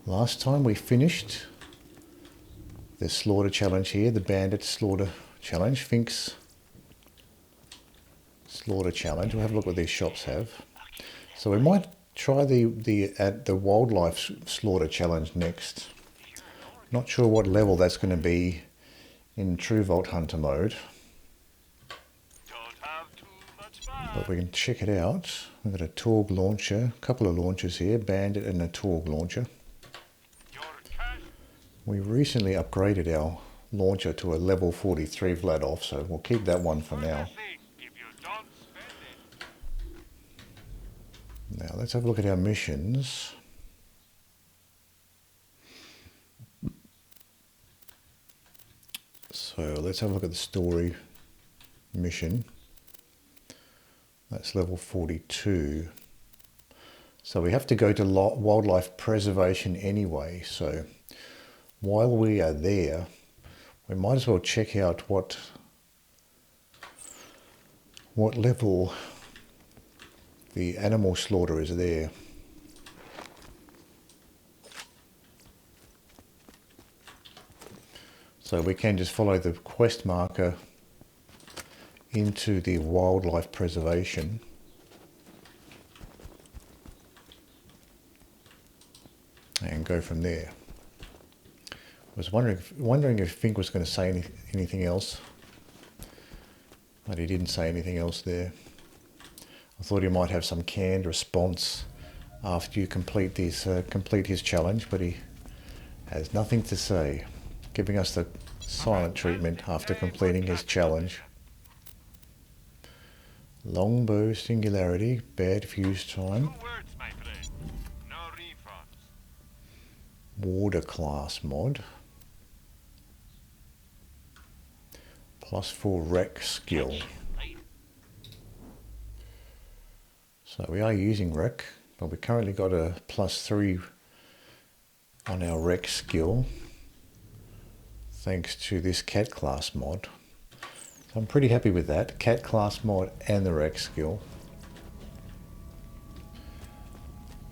Last time we finished the slaughter challenge here, the bandit slaughter challenge, Fink's slaughter challenge. We'll have a look what these shops have. So we might try the wildlife slaughter challenge next. Not sure what level that's going to be in True Vault Hunter mode, but we can check it out. We've got a Torgue launcher, a couple of launchers here, bandit and a Torgue launcher. We recently upgraded our launcher to a level 43 Vlad, so we'll keep that one for now. Now let's have a look at our missions. So let's have a look at the story mission. That's level 42. So we have to go to wildlife preservation anyway. So while we are there, we might as well check out what level the animal slaughter is there. So we can just follow the quest marker into the wildlife preservation. And go from there. I was wondering if Fink was going to say anything else, but he didn't say anything else there. I thought he might have some canned response after you complete his challenge, but he has nothing to say, giving us the silent treatment after completing his challenge. Longbow singularity, bad fuse time. Warder class mod. +4 rec skill. So we are using rec, but we currently got a +3 on our rec skill, thanks to this cat class mod. So I'm pretty happy with that, cat class mod and the rec skill.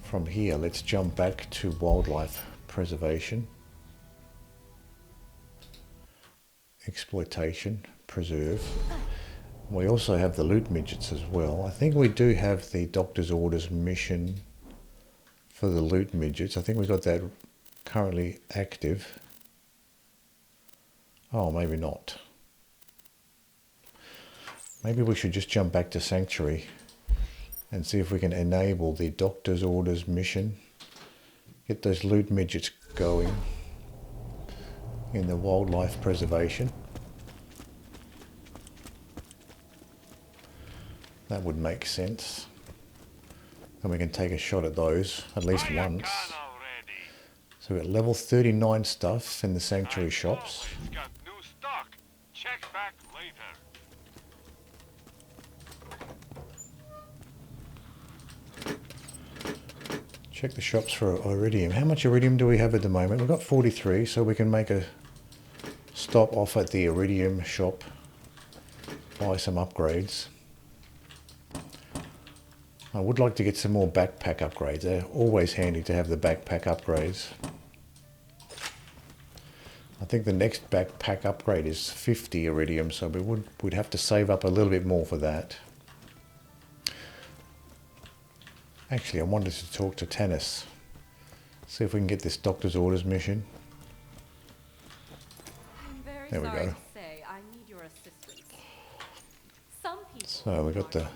From here, let's jump back to wildlife preservation, exploitation, preserve. We also have the loot midgets as well. I think we do have the doctor's orders mission for the loot midgets. I think we got that currently active. Oh, maybe not. Maybe we should just jump back to Sanctuary and see if we can enable the doctor's orders mission. Get those loot midgets going in the wildlife preservation. That would make sense. And we can take a shot at those at least once. So we've got level 39 stuff in the Sanctuary shops. Check the shops for iridium. How much iridium do we have at the moment? We've got 43, so we can make a stop off at the iridium shop, buy some upgrades. I would like to get some more backpack upgrades. They're always handy to have the backpack upgrades. I think the next backpack upgrade is 50 iridium, so we'd have to save up a little bit more for that. Actually, I wanted to talk to Tanis. See if we can get this doctor's orders mission. There we go. So we got the...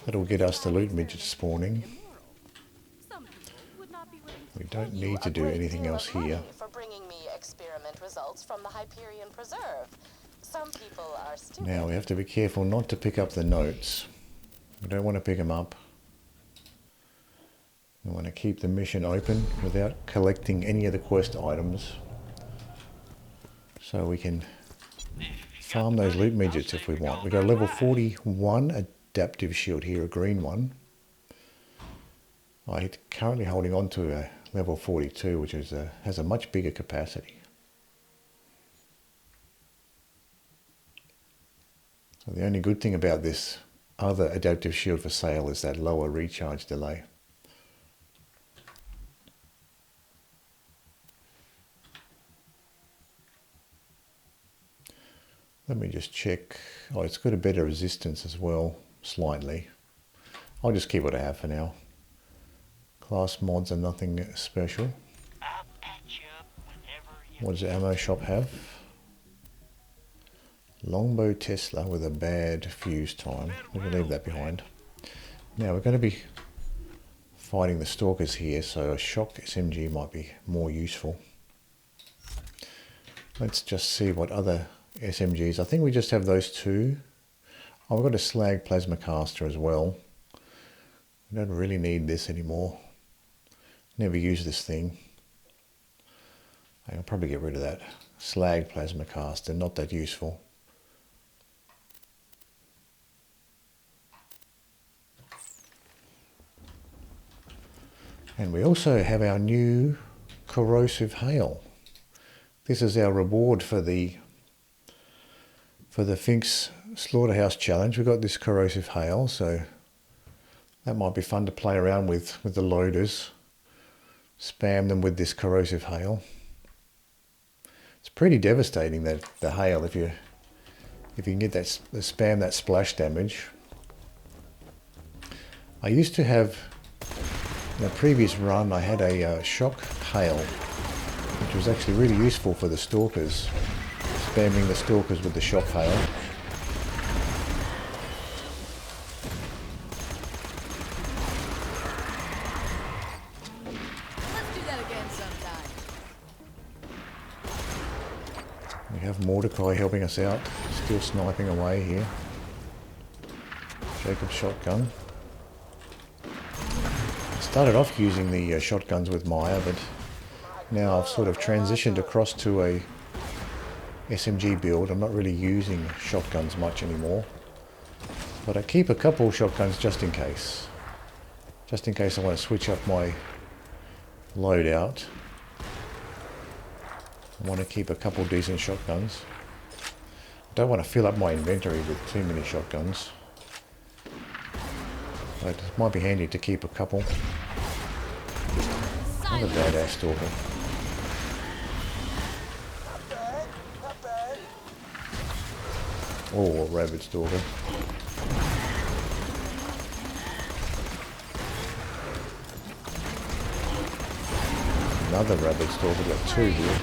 That'll get us the loot midget spawning. We don't need to do anything else here. For bringing me experiment results from the Hyperion Preserve. Some people are stupid. Now we have to be careful not to pick up the notes. We don't want to pick them up. We want to keep the mission open without collecting any of the quest items, so we can farm those loot midgets if we want. We've got a level 41 adaptive shield here, a green one. I'm currently holding on to a level 42, which is has a much bigger capacity. So the only good thing about this other adaptive shield for sale is that lower recharge delay. Let me just check. Oh, it's got a better resistance as well, slightly. I'll just keep what I have for now. Class mods are nothing special. What does the ammo shop have? Longbow Tesla with a bad fuse time. We'll leave that behind. Now we're going to be fighting the stalkers here, so a shock SMG might be more useful. Let's just see what other SMGs. I think we just have those two. Oh, I've got a slag plasma caster as well. We don't really need this anymore. Never use this thing. I'll probably get rid of that. Slag plasma caster, not that useful. And we also have our new corrosive hail. This is our reward for the Fink's Slaughterhouse Challenge. We've got this corrosive hail, so that might be fun to play around with the loaders. Spam them with this corrosive hail. It's pretty devastating, that the hail, if you can get that, spam that splash damage. I used to have, in a previous run, I had a shock hail, which was actually really useful for the stalkers. Spamming the stalkers with the shock hail. We have Mordecai helping us out, still sniping away here. Jacob's shotgun. I started off using the shotguns with Maya, but now I've sort of transitioned across to a SMG build. I'm not really using shotguns much anymore, but I keep a couple shotguns just in case. Just in case I want to switch up my loadout. I want to keep a couple decent shotguns. I don't want to fill up my inventory with too many shotguns. But it might be handy to keep a couple. Another badass stalker. Oh, a rabid stalker. Another rabid stalker, we've got two here.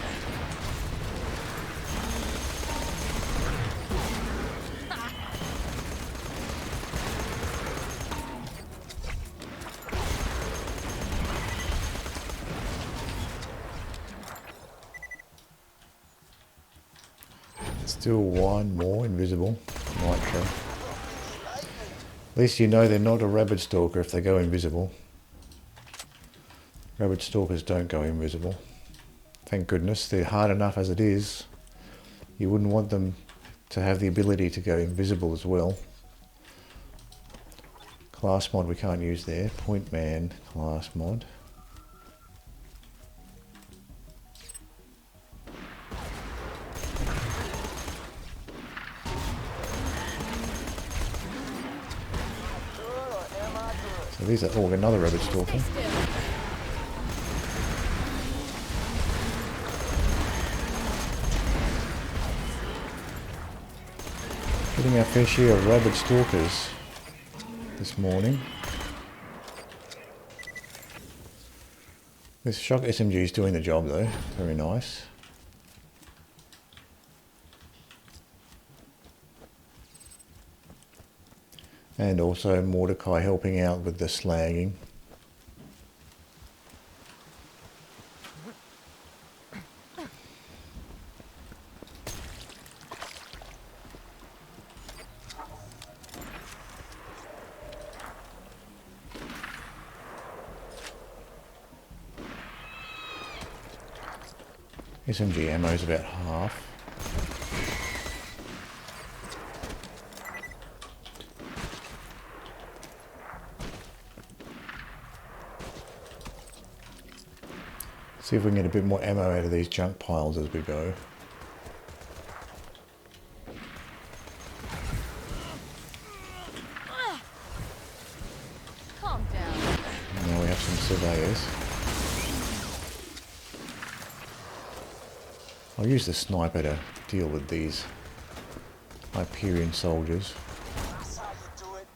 Still one more invisible nitro. At least you know they're not a rabid stalker if they go invisible. Rabid stalkers don't go invisible. Thank goodness, they're hard enough as it is. You wouldn't want them to have the ability to go invisible as well. Class mod we can't use there. Point man class mod. So these are, oh, another rabid stalker. Getting our fair share of rabid stalkers this morning. This shock SMG is doing the job though, very nice. And also Mordecai helping out with the slagging. SMG ammo is about half. See if we can get a bit more ammo out of these junk piles as we go. Calm down. Now we have some surveyors. I'll use the sniper to deal with these Hyperion soldiers. That's how you do it.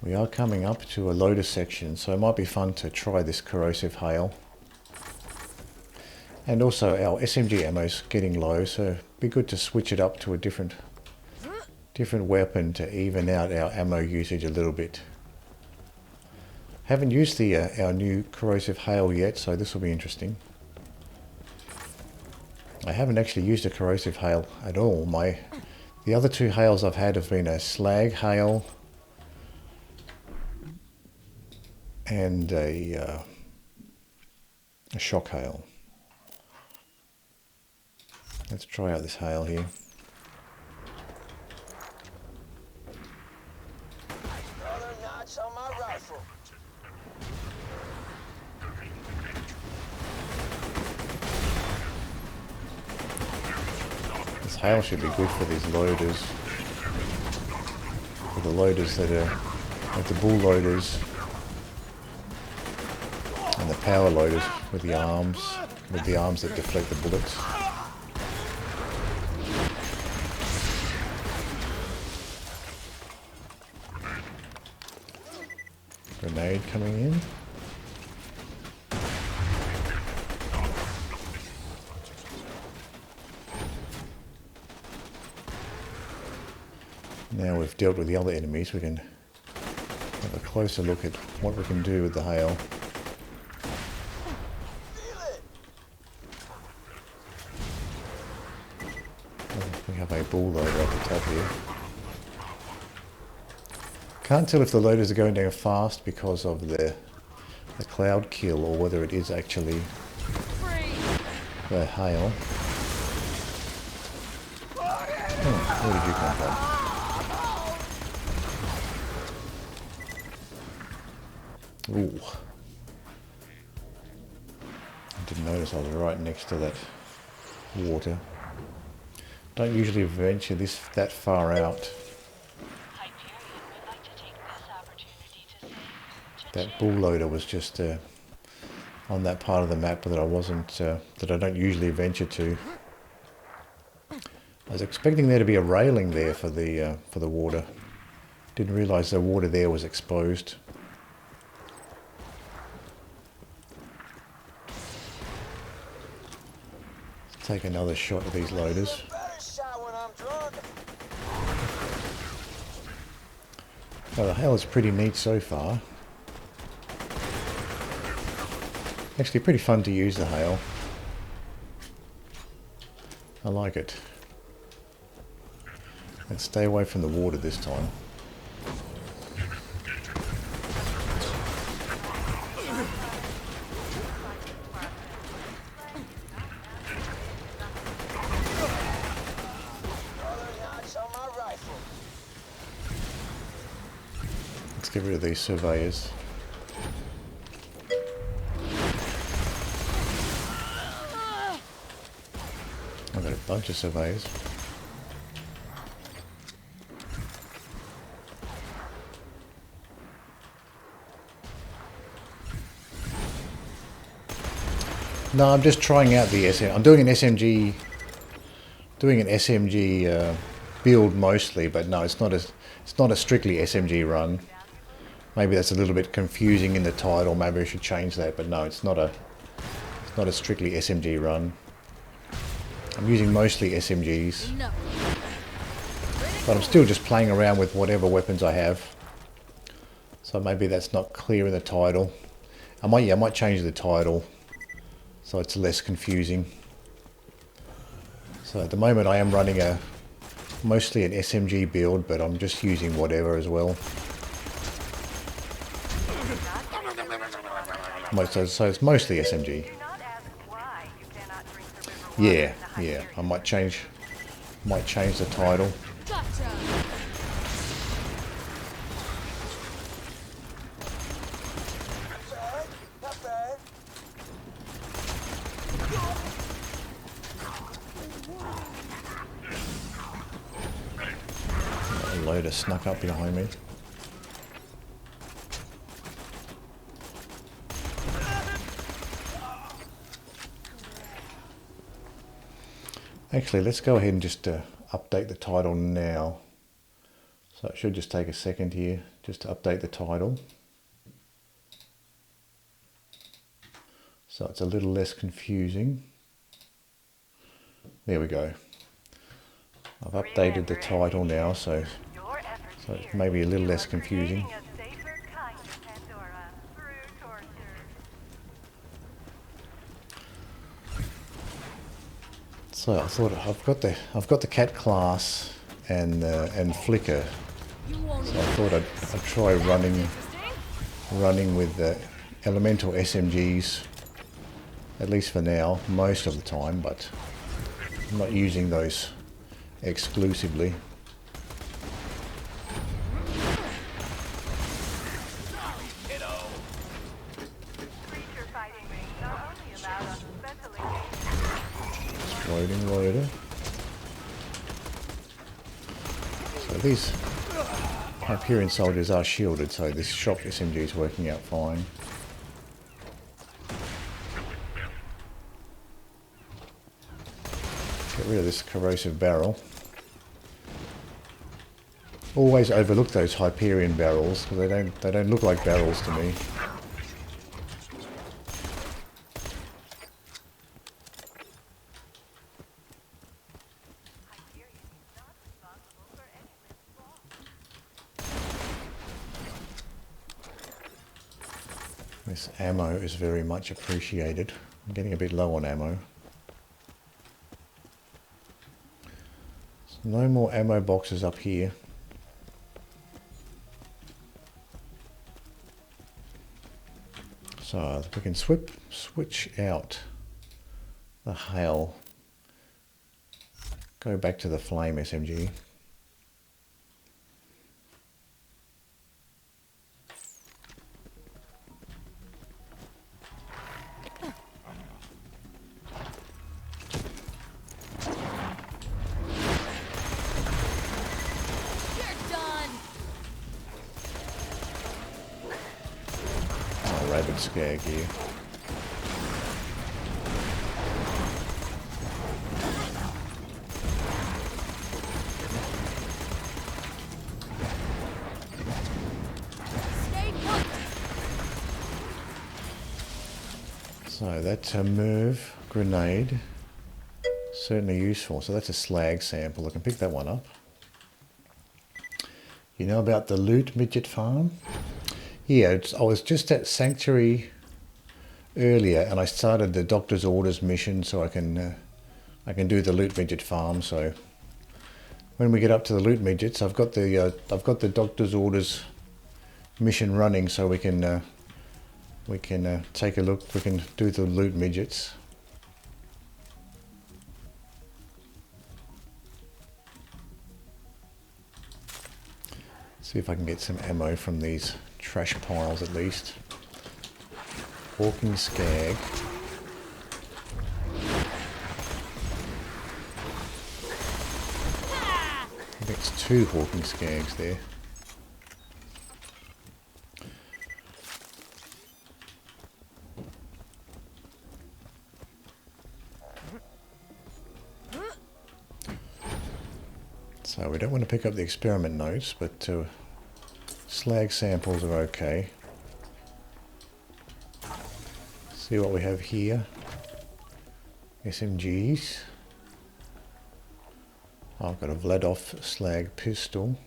We are coming up to a loader section, so it might be fun to try this corrosive hail. And also our SMG ammo's getting low, so it'd be good to switch it up to a different weapon to even out our ammo usage a little bit. Haven't used our new corrosive hail yet, so this will be interesting. I haven't actually used a corrosive hail at all. The other two hails I've had have been a slag hail and a shock hail. Let's try out this hail here. Another notch on my rifle. This hail should be good for these loaders. For the loaders that are like the bull loaders and the power loaders with the arms that deflect the bullets. Grenade coming in. Now we've dealt with the other enemies, we can have a closer look at what we can do with the hail. We have a bull loader at the top here. Can't tell if the loaders are going down fast because of the cloud kill or whether it is actually the hail. Oh, where did you come from? Ooh. I didn't notice I was right next to that water. Don't usually venture that far out. That bull loader was just on that part of the map that I don't usually venture to. I was expecting there to be a railing there for the water. Didn't realise the water there was exposed. Let's take another shot at these loaders. Well, the hail is pretty neat so far. Actually pretty fun to use the hail. I like it. Let's stay away from the water this time. Let's get rid of these surveyors. I've got a bunch of surveyors. No, I'm just trying out the SMG. I'm doing an SMG, build mostly, but no, it's not a strictly SMG run. Maybe that's a little bit confusing in the title. Maybe I should change that. But no, it's not a strictly SMG run. I'm using mostly SMGs, but I'm still just playing around with whatever weapons I have. So maybe that's not clear in the title. I might change the title so it's less confusing. So at the moment I am running mostly an SMG build, but I'm just using whatever as well. So it's mostly SMG. Yeah, I might change the title. A loader snuck up behind me. Actually, let's go ahead and just update the title now. So it should just take a second here just to update the title. So it's a little less confusing. There we go. I've updated the title now, so it's maybe a little less confusing. So I thought I've got the cat class and flicker. So I thought I'd try running with the elemental SMGs, at least for now, most of the time, but I'm not using those exclusively. Loading loader. So these Hyperion soldiers are shielded, so this shock SMG is working out fine. Get rid of this corrosive barrel. Always overlook those Hyperion barrels because they don't look like barrels to me. This ammo is very much appreciated. I'm getting a bit low on ammo. So no more ammo boxes up here. So we can switch out the hail. Go back to the flame SMG. Skag here. So that's a murv grenade, certainly useful. So that's a slag sample. I can pick that one up. You know about the loot midget farm? Yeah, I was just at Sanctuary earlier, and I started the Doctor's Orders mission, so I can do the loot midget farm. So when we get up to the loot midgets, I've got the Doctor's Orders mission running, so we can take a look. We can do the loot midgets. See if I can get some ammo from these trash piles at least. Hawking Skag. I think it's 2 Hawking Skags there. So we don't want to pick up the experiment notes, but slag samples are okay. See what we have here. SMGs. Oh, I've got a Vladov slag pistol.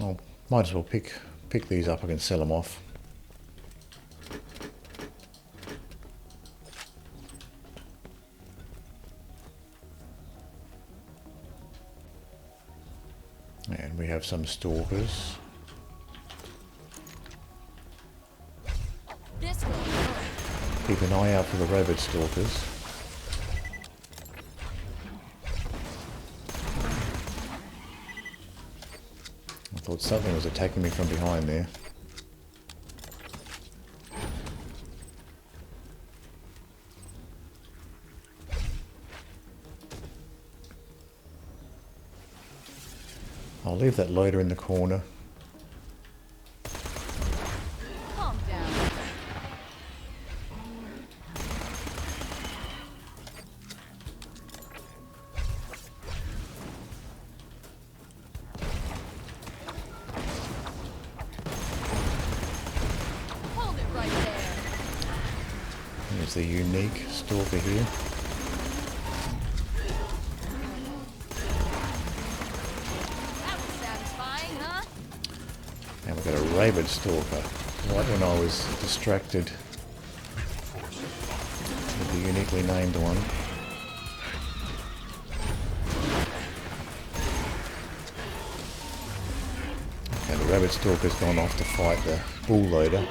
I might as well pick these up. I can sell them off. And we have some stalkers. Keep an eye out for the robot stalkers. I thought something was attacking me from behind there. I'll leave that loader in the corner. Calm down. the unique stalker here. That was satisfying, huh? And we've got a rabid stalker. Right when I was distracted with the uniquely named one. And the rabbit stalker's gone off to fight the bull loader.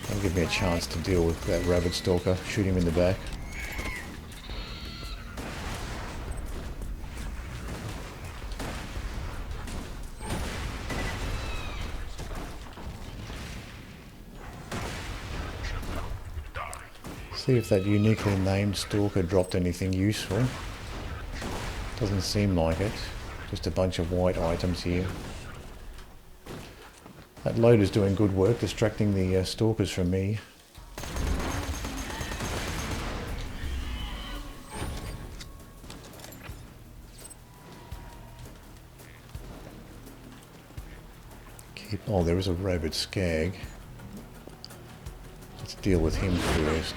That'll give me a chance to deal with that rabbit stalker, shoot him in the back. See if that uniquely named stalker dropped anything useful. Doesn't seem like it. Just a bunch of white items here. That loader's doing good work, distracting the stalkers from me. Oh, there is a rabid skag. Let's deal with him first.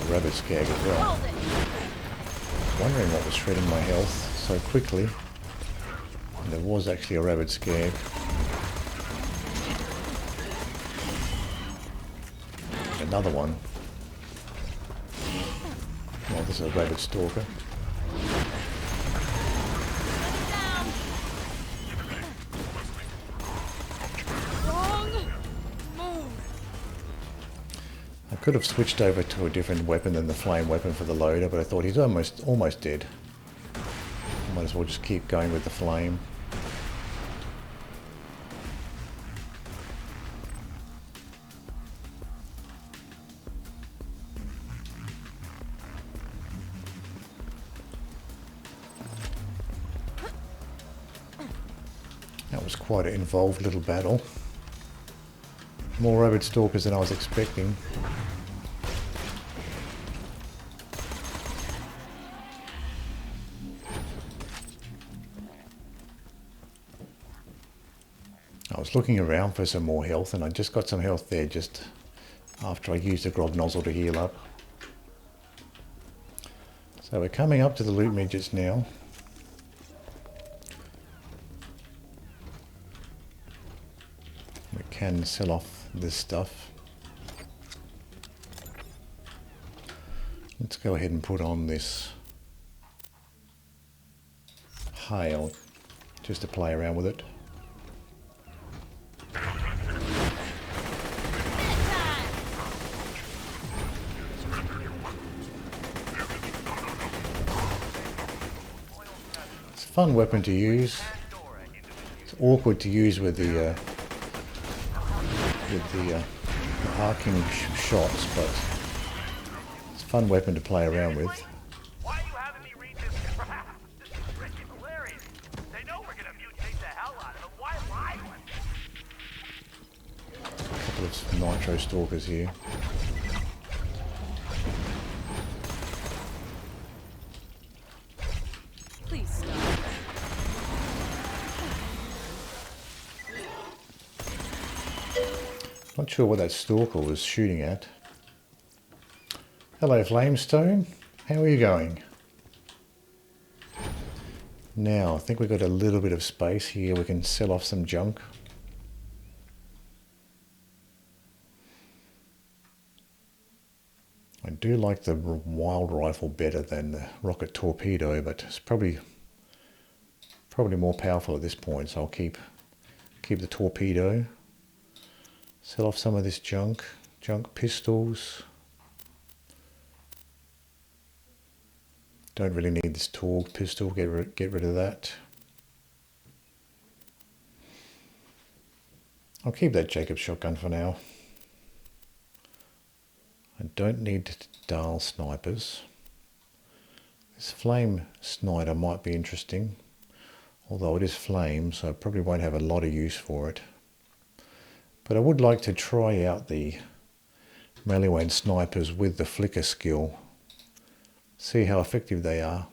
Rabbit skag as well. Wondering what was shredding my health so quickly. And there was actually a rabbit skag. Another one. Oh, this is a rabbit stalker. I could have switched over to a different weapon than the flame weapon for the loader, but I thought he's almost dead. I might as well just keep going with the flame. That was quite an involved little battle. More rabbit stalkers than I was expecting. I was looking around for some more health, and I just got some health there just after I used the grog nozzle to heal up. So we're coming up to the loot midgets now. We can sell off this stuff. Let's go ahead and put on this hail just to play around with it. It's a fun weapon to use. It's awkward to use with the arcing shots, but it's a fun weapon to play around with. Why are you having me read this crap? This is freaking hilarious. They know we're gonna mutate the hell out of them. Why lie? A couple of nitro stalkers here. Please stop. Not sure what that stalker was shooting at. Hello Flamestone, how are you going? Now I think we've got a little bit of space here, we can sell off some junk. I do like the wild rifle better than the rocket torpedo, but it's probably more powerful at this point, so I'll keep the torpedo. Sell off some of this junk pistols. Don't really need this Torgue pistol, get rid of that. I'll keep that Jacob's shotgun for now. I don't need Dahl snipers. This flame sniper might be interesting, although it is flame, so I probably won't have a lot of use for it. But I would like to try out the Maliwan snipers with the flicker skill. See how effective they are.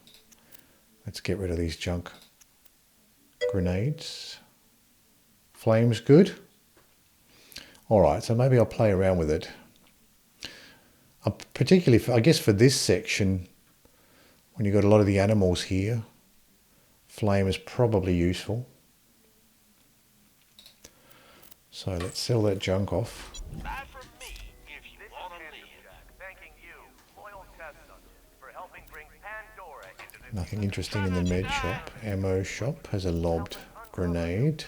Let's get rid of these junk grenades. Flames good. Alright, so maybe I'll play around with it. Particularly, I guess for this section, when you've got a lot of the animals here, flame is probably useful. So let's sell that junk off. Buy from me if you want to live. Thanking you, loyal customer, for helping bring Pandora into this. Nothing interesting in the med shop. Ammo shop has a lobbed grenade.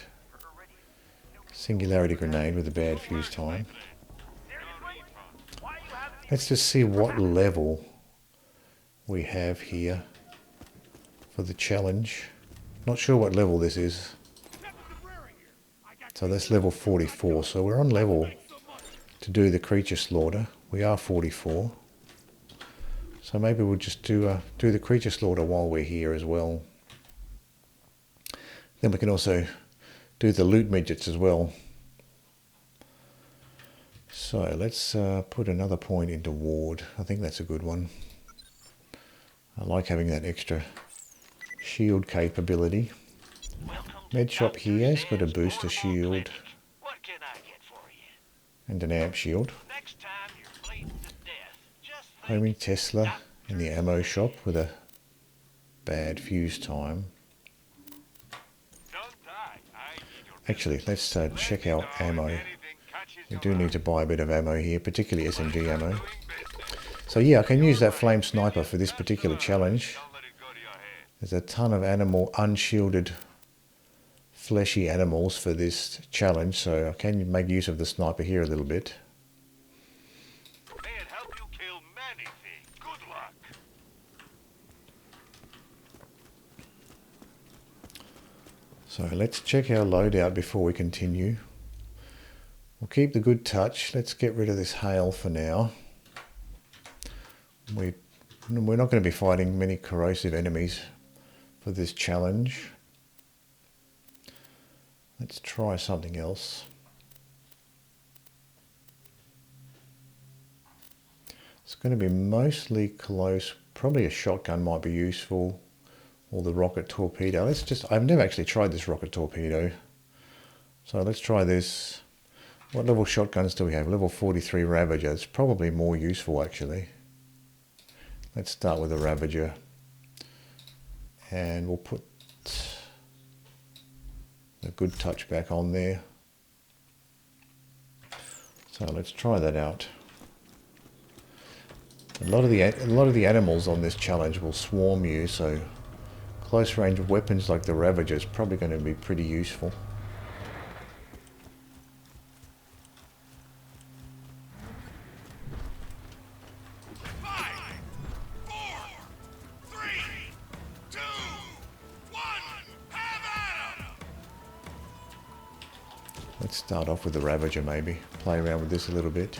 Singularity grenade with a bad fuse time. Let's just see what level we have here for the challenge. Not sure what level this is. So that's level 44. So we're on level to do the creature slaughter. We are 44. So maybe we'll just do the creature slaughter while we're here as well. Then we can also do the loot midgets as well. So let's put another point into ward. I think that's a good one. I like having that extra shield capability. Med shop here has got a booster shield What can I get for you? and an amp shield. Next time you're bleeding to death, just Homing Tesla in the ammo shop with a bad fuse time. don't die. I need your Actually, let's check our ammo. We do need to buy a bit of ammo here, particularly SMG ammo. So yeah, I can use that flame sniper for this particular challenge. Don't let it go to your head. There's a ton of unshielded, fleshy animals for this challenge, so I can make use of the sniper here a little bit. May it help you kill many things. Good luck. So let's check our loadout before we continue. We'll keep the good touch. Let's get rid of this hail for now. We're not going to be fighting many corrosive enemies for this challenge. Let's try something else. It's going to be mostly close. Probably a shotgun might be useful, or the rocket torpedo. I've never actually tried this rocket torpedo. So let's try this. What level shotguns do we have? Level 43 Ravager. It's probably more useful actually. Let's start with the Ravager. And we'll put the Good Touch back on there. So let's try that out. A lot of the animals on this challenge will swarm you, so close range of weapons like the Ravager is probably going to be pretty useful. Let's start off with the Ravager maybe. Play around with this a little bit.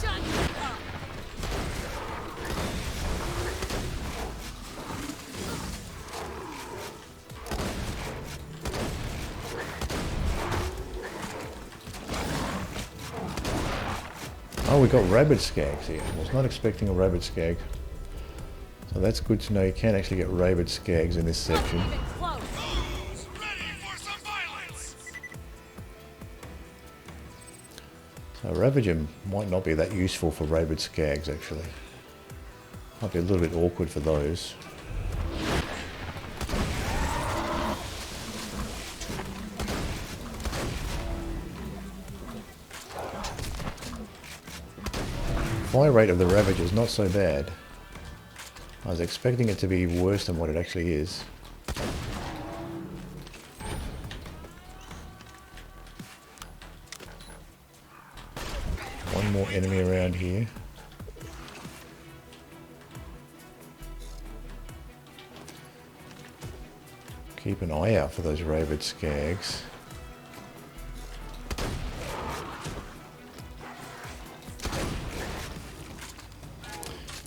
Shut up. Oh, we got rabid skags here. I was not expecting a rabid skag. So that's good to know. You can actually get rabid skags in this section. Even close. Who's ready for some violence? So Ravager might not be that useful for rabid skags actually. Might be a little bit awkward for those. Fire rate of the Ravager is not so bad. I was expecting it to be worse than what it actually is. One more enemy around here. Keep an eye out for those rabid skags.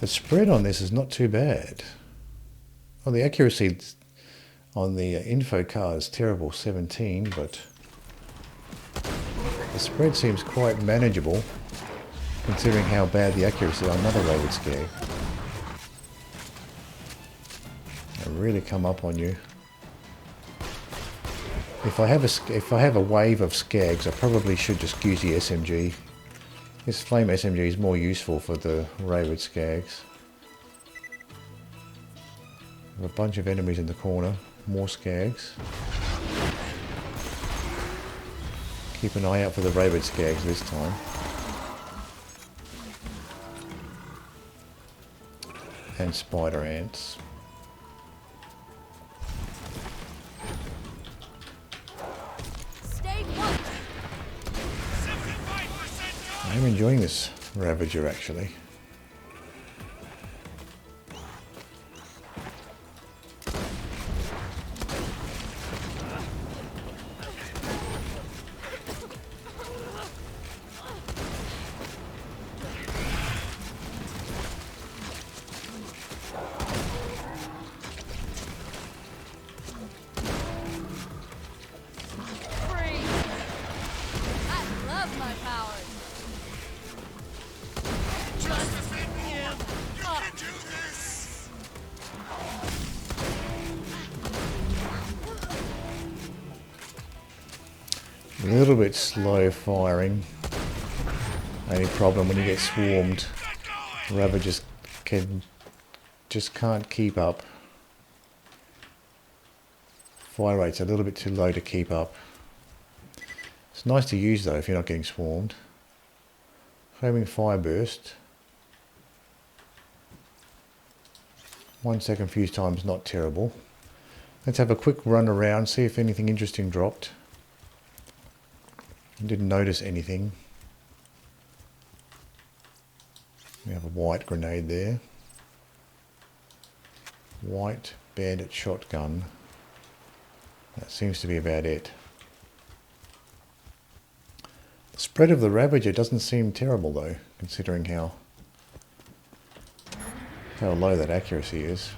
The spread on this is not too bad. Well, the accuracy on the info card is terrible, 17, but the spread seems quite manageable considering how bad the accuracy on another Rabbit Skag. They really come up on you. If I have a wave of Skags, I probably should just use the SMG. This flame SMG is more useful for the Rabbit Skags. A bunch of enemies in the corner, more Skags. Keep an eye out for the Rabbit Skags this time. And spider ants. I'm enjoying this Ravager actually. A little bit slow firing. Only problem when you get swarmed, Ravagers just can't keep up. Fire rate's a little bit too low to keep up. It's nice to use though if you're not getting swarmed. Homing fire burst. 1 second fuse time's not terrible. Let's have a quick run around, see if anything interesting dropped. Didn't notice anything. We have a white grenade there. White bandit shotgun. That seems to be about it. The spread of the Ravager doesn't seem terrible though, considering how low that accuracy is.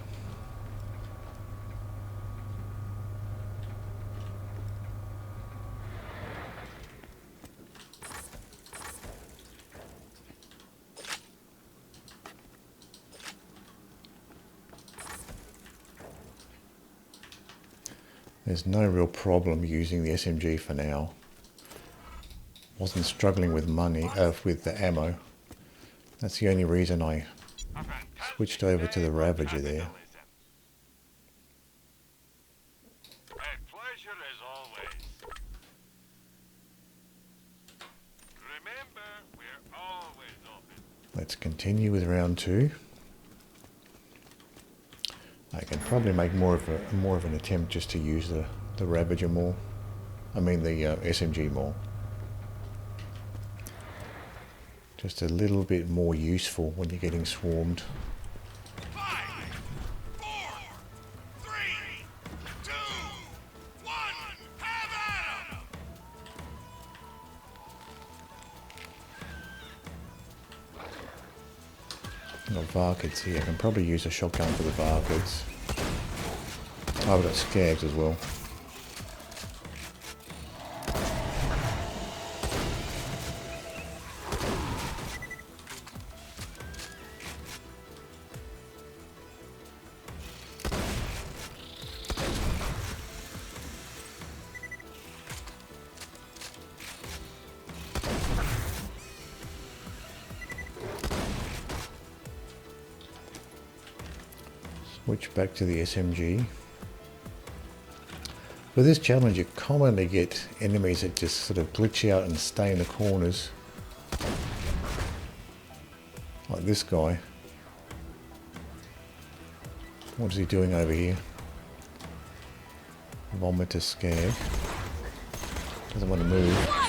There's no real problem using the SMG for now. Wasn't struggling with money, with the ammo. That's the only reason I switched over to the Ravager there. A pleasure as always. Remember, we're always open. Let's continue with round 2. I can probably make more of an attempt just to use the Ravager more. I mean the SMG more. Just a little bit more useful when you're getting swarmed. 5, 4, 3, 2, 1, have at 'em! Got Varkids here. I can probably use a shotgun for the Varkids. Oh, I've got Skags as well. Switch back to the SMG. For this challenge you commonly get enemies that just sort of glitch out and stay in the corners. Like this guy. What is he doing over here? Vomiter Skag. Doesn't want to move.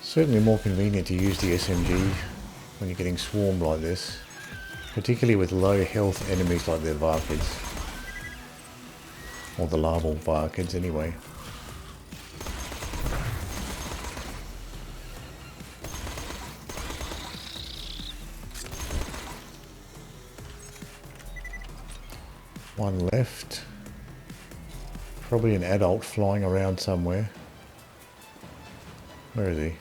Certainly more convenient to use the SMG when you're getting swarmed like this. particularly with low health enemies like the Varkids. Or the larval Varkids anyway. One left. Probably an adult flying around somewhere. Where is he?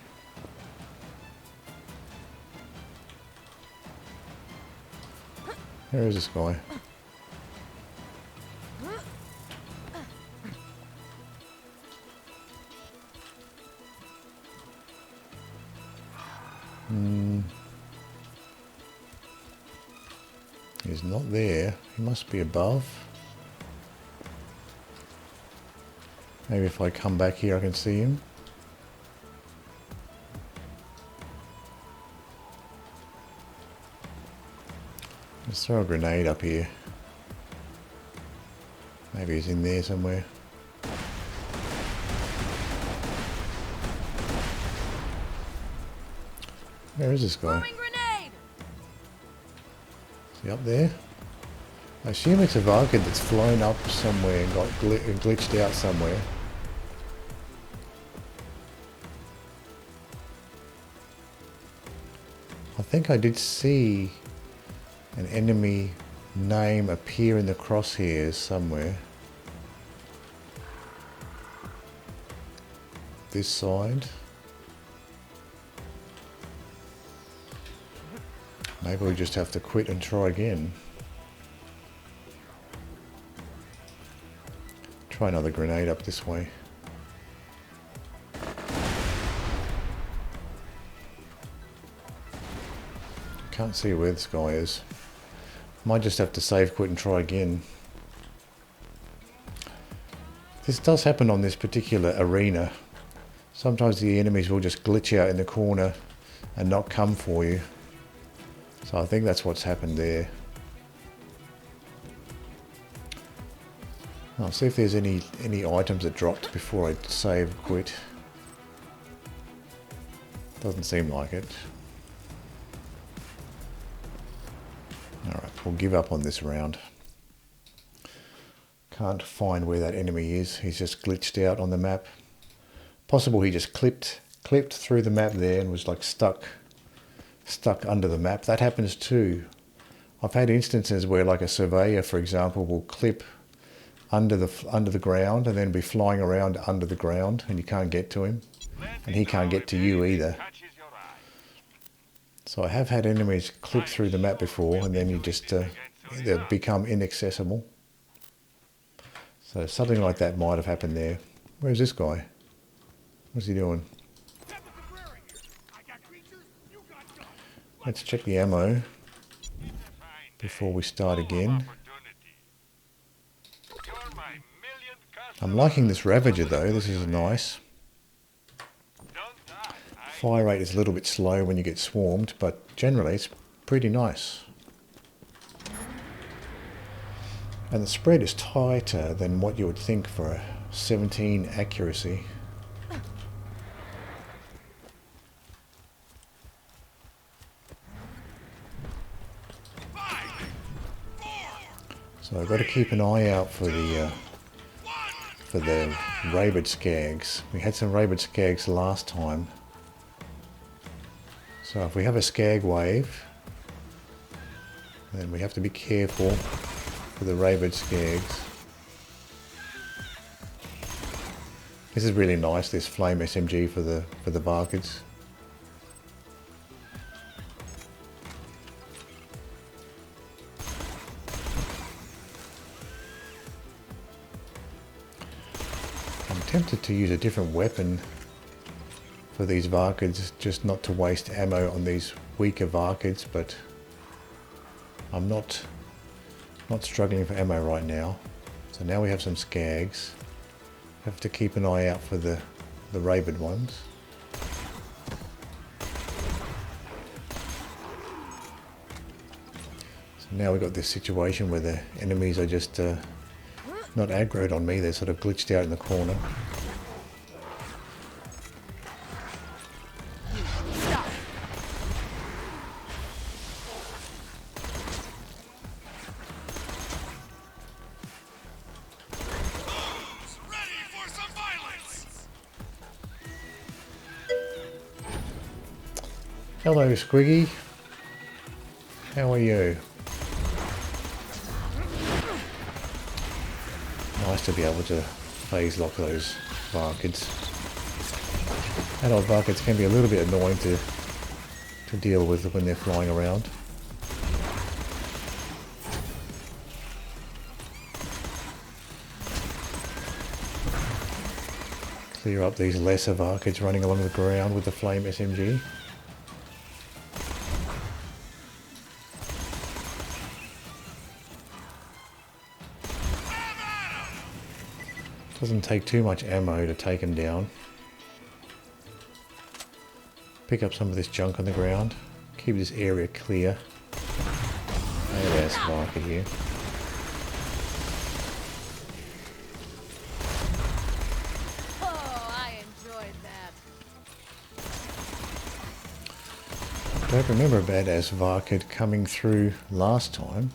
Where is this guy? He's not there. He must be above. Maybe if I come back here I can see him. Let's throw a grenade up here. Maybe he's in there somewhere. Where is this guy? Grenade! Is he up there? I assume it's a Varkid that's flown up somewhere and got glitched out somewhere. I think I did see an enemy name appear in the crosshairs somewhere. This side. Maybe we just have to quit and try again. Try another grenade up this way. Can't see where this guy is. Might just have to save, quit and try again. This does happen on this particular arena. Sometimes the enemies will just glitch out in the corner and not come for you. So I think that's what's happened there. I'll see if there's any items that dropped before I save, quit. Doesn't seem like it. Alright, we'll give up on this round. Can't find where that enemy is. He's just glitched out on the map. Possible he just clipped through the map there and was like stuck under the map. That happens too. I've had instances where like a surveyor, for example, will clip under the ground and then be flying around under the ground and you can't get to him. And he can't get to you either. So I have had enemies clip through the map before and then you just they become inaccessible. So something like that might have happened there. Where's this guy? What's he doing? Let's check the ammo before we start again. I'm liking this Ravager though, this is nice. Fire rate is a little bit slow when you get swarmed, but generally it's pretty nice. And the spread is tighter than what you would think for a 17 accuracy. So I've got to keep an eye out for the rabid skags. We had some rabid skags last time. So if we have a skag wave, then we have to be careful for the rabid skags. This is really nice, this flame SMG for the Varkids. I'm tempted to use a different weapon for these Varkids, just not to waste ammo on these weaker Varkids, but I'm not struggling for ammo right now. So now we have some skags. Have to keep an eye out for the rabid ones. So now we've got this situation where the enemies are just not aggroed on me, they're sort of glitched out in the corner. Hello, Squiggy. How are you? Nice to be able to phase lock those Varkids. Adult Varkids can be a little bit annoying to deal with when they're flying around. Clear up these lesser Varkids running along the ground with the flame SMG. Doesn't take too much ammo to take him down. Pick up some of this junk on the ground. Keep this area clear. Badass Varkid here. Oh, I enjoyed that. Don't remember a Badass Varkid coming through last time.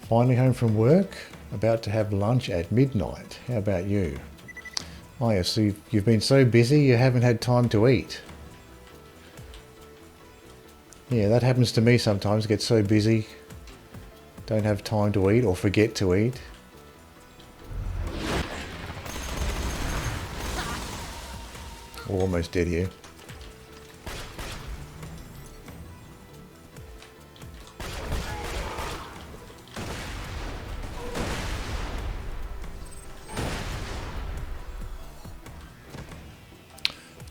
Finally home from work, about to have lunch at midnight. How about you? Oh yes, so you've been so busy you haven't had time to eat. Yeah, that happens to me sometimes, get so busy, don't have time to eat or forget to eat. Almost dead here.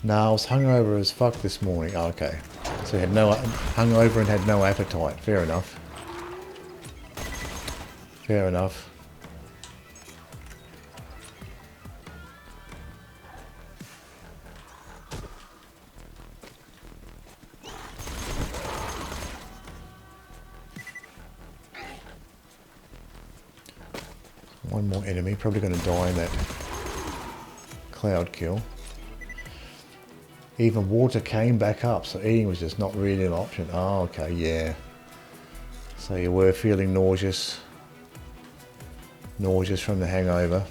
No, I was hungover as fuck this morning. Oh, okay. So you had no hungover and had no appetite. Fair enough. Fair enough. One more enemy, probably going to die in that cloud kill. Even water came back up, so eating was just not really an option. Oh, okay, yeah. So you were feeling nauseous. Nauseous from the hangover.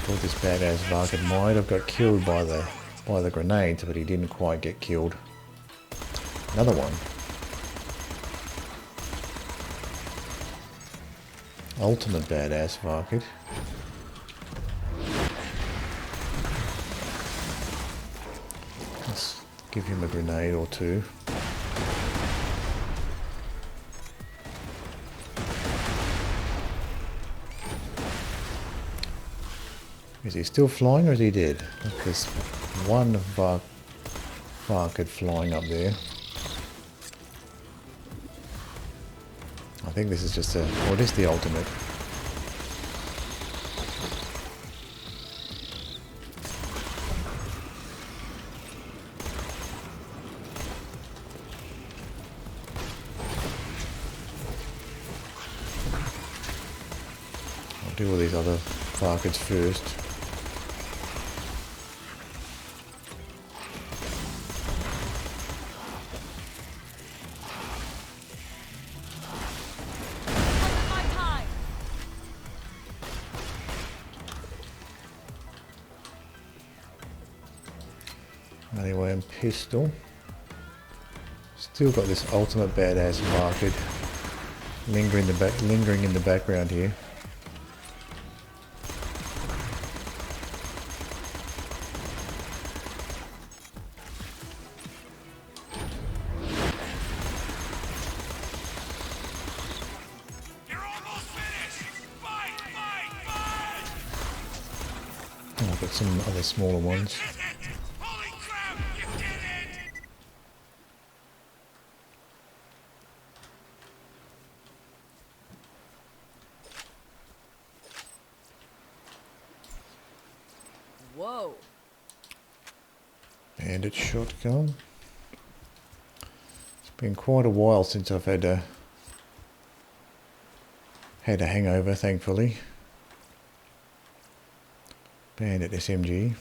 Thought this badass Varkid might have got killed by the grenades, but he didn't quite get killed. Another one. Ultimate badass Varkid. Let's give him a grenade or two. Is he still flying or is he dead? There's one Varkid flying up there. I think this is just or it is the ultimate. I'll do all these other Varkids first. Maliwan pistol. Still got this ultimate badass Varkid lingering in the background here. Oh, I've got some other smaller ones. Whoa. Bandit shotgun. It's been quite a while since I've had a hangover, thankfully. Bandit SMG.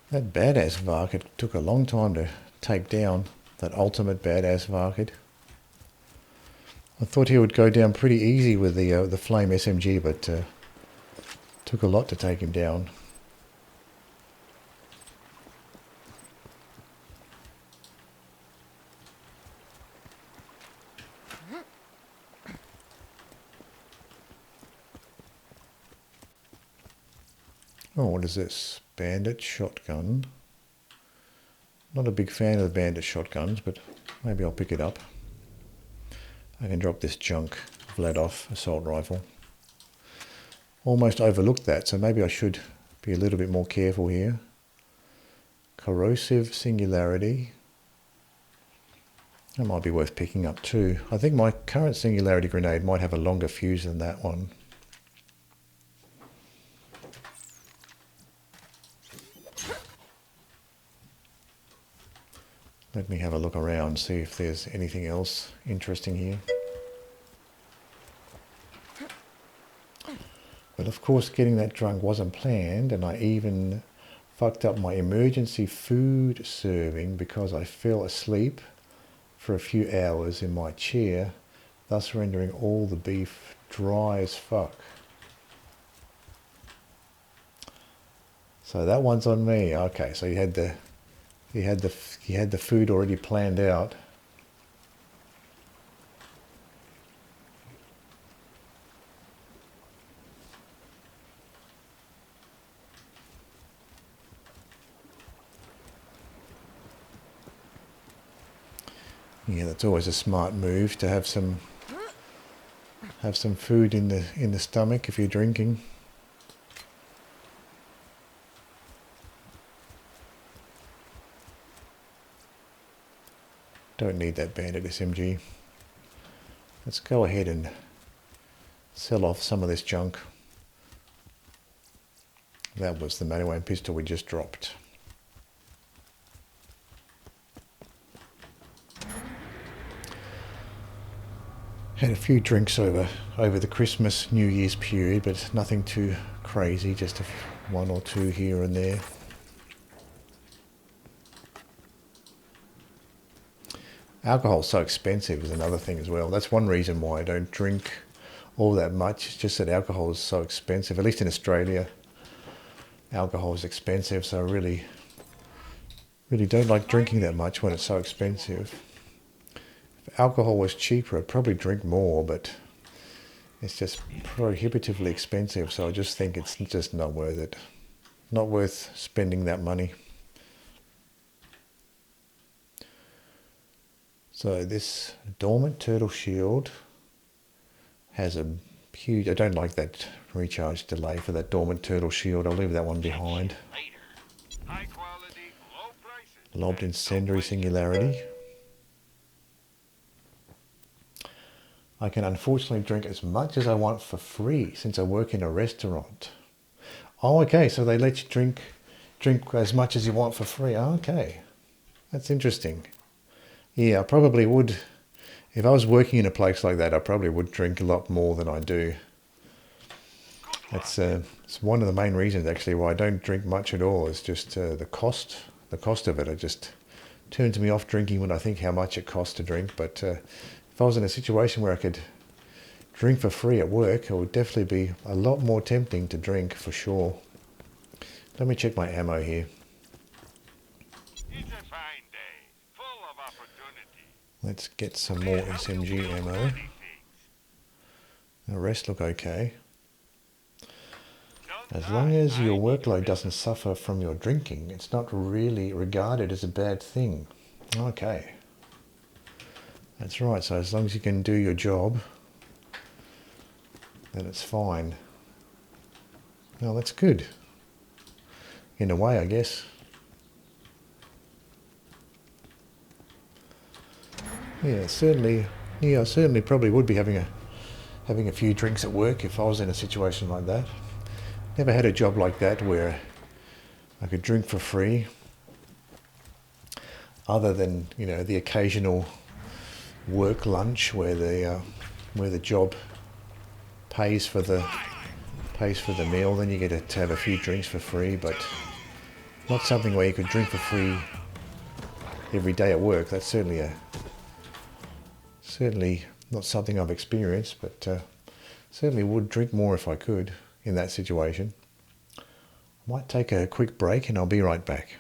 That badass Vark, it took a long time to take down. That ultimate badass Vark. I thought he would go down pretty easy with the flame SMG, but took a lot to take him down. Oh, what is this? Bandit shotgun. Not a big fan of the bandit shotguns, but maybe I'll pick it up. I can drop this junk Vladov assault rifle. Almost overlooked that, so maybe I should be a little bit more careful here. Corrosive singularity. That might be worth picking up too. I think my current singularity grenade might have a longer fuse than that one. Let me have a look around, see if there's anything else interesting here. But of course getting that drunk wasn't planned, and I even fucked up my emergency food serving because I fell asleep for a few hours in my chair, thus rendering all the beef dry as fuck. So that one's on me. Okay, so you had the food already planned out. Yeah, that's always a smart move to have some food in the stomach if you're drinking. Don't need that bandit SMG. Let's go ahead and sell off some of this junk. That was the Maliwan pistol we just dropped. Had a few drinks over the Christmas, New Year's period, but nothing too crazy, just one or two here and there. Alcohol's so expensive is another thing as well. That's one reason why I don't drink all that much. It's just that alcohol is so expensive. At least in Australia, alcohol is expensive, so I really don't like drinking that much when it's so expensive. If alcohol was cheaper, I'd probably drink more, but it's just prohibitively expensive, so I just think it's just not worth it. Not worth spending that money. So this dormant turtle shield has a huge, I don't like that recharge delay for that dormant turtle shield. I'll leave that one behind. Lobbed incendiary singularity. I can unfortunately drink as much as I want for free since I work in a restaurant. Oh, okay, so they let you drink as much as you want for free. Oh, okay, that's interesting. Yeah, I probably would, if I was working in a place like that, I probably would drink a lot more than I do. That's it's one of the main reasons actually why I don't drink much at all. It's just the cost of it. It just turns me off drinking when I think how much it costs to drink. But if I was in a situation where I could drink for free at work, it would definitely be a lot more tempting to drink for sure. Let me check my ammo here. Let's get some more SMG ammo. The rest look okay. As long as your workload doesn't suffer from your drinking, it's not really regarded as a bad thing. Okay. That's right, so as long as you can do your job, then it's fine. Well, that's good. In a way, I guess. Yeah, certainly. Yeah, I certainly probably would be having having a few drinks at work if I was in a situation like that. Never had a job like that where I could drink for free, other than, you know, the occasional work lunch where the job pays for the meal. Then you get to have a few drinks for free, but not something where you could drink for free every day at work. That's certainly not something I've experienced, but certainly would drink more if I could in that situation. I might take a quick break and I'll be right back.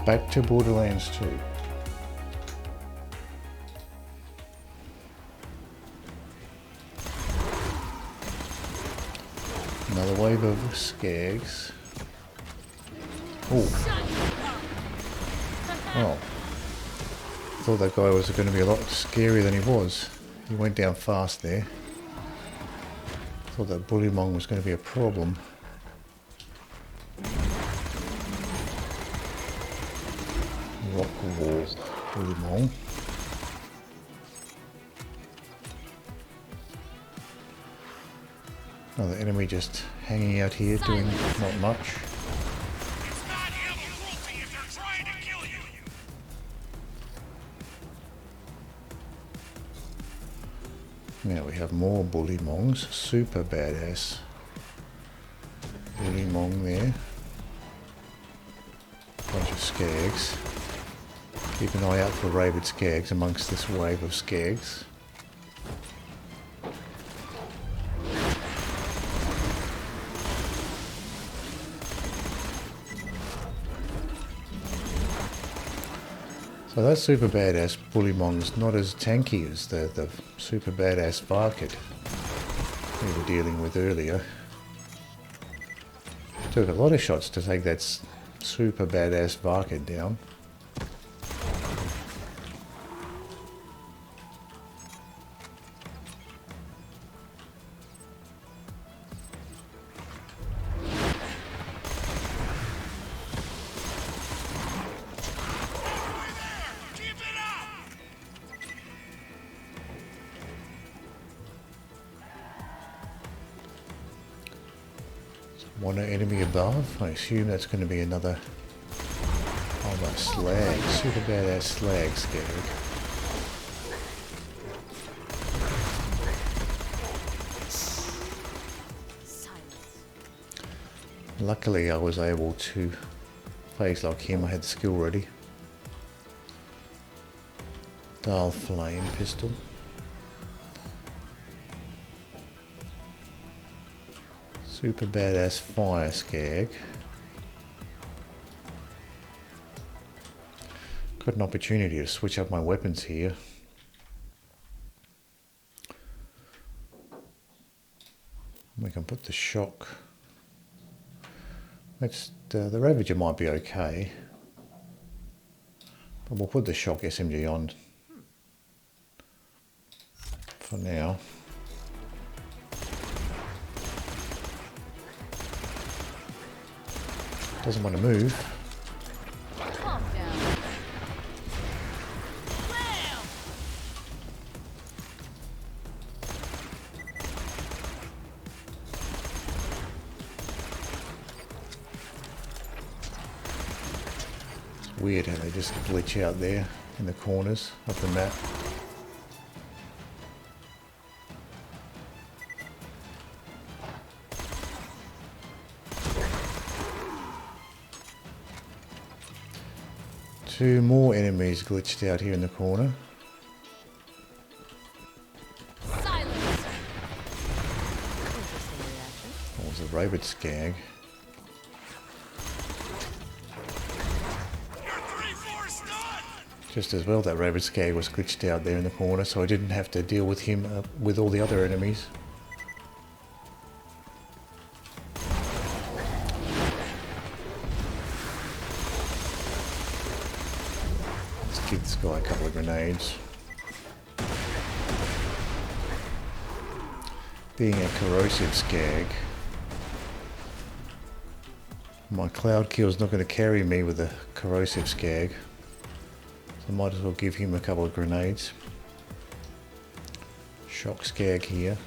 Back to Borderlands 2. Another wave of skags. Oh. Oh. Thought that guy was going to be a lot scarier than he was. He went down fast there. Thought that bullymong was going to be a problem. Rock wall, bullymong. Another enemy just hanging out here doing not much. It's not animal cruelty if they're trying to kill you. Now we have more bullymongs. Super badass bullymong there. Bunch of skags. Keep an eye out for rabid skags amongst this wave of skags. So that super badass bullymong's not as tanky as the super badass Varkid we were dealing with earlier. Took a lot of shots to take that super badass Varkid down. One enemy above. I assume that's going to be another. Oh, my slag. Super badass slag skag. Luckily, I was able to phase lock him. I had the skill ready. Dial flame pistol. Super badass fire skag. Got an opportunity to switch up my weapons here. We can put the shock. The Ravager might be okay, but we'll put the shock SMG on for now. Doesn't want to move. Calm down. It's weird how they just glitch out there in the corners of the map. Two more enemies glitched out here in the corner. Silence. That was a rabid skag. Just as well that rabid skag was glitched out there in the corner, so I didn't have to deal with him with all the other enemies. Give this guy a couple of grenades. Being a corrosive skag, my cloud kill is not going to carry me with a corrosive skag, so I might as well give him a couple of grenades. Shock skag here.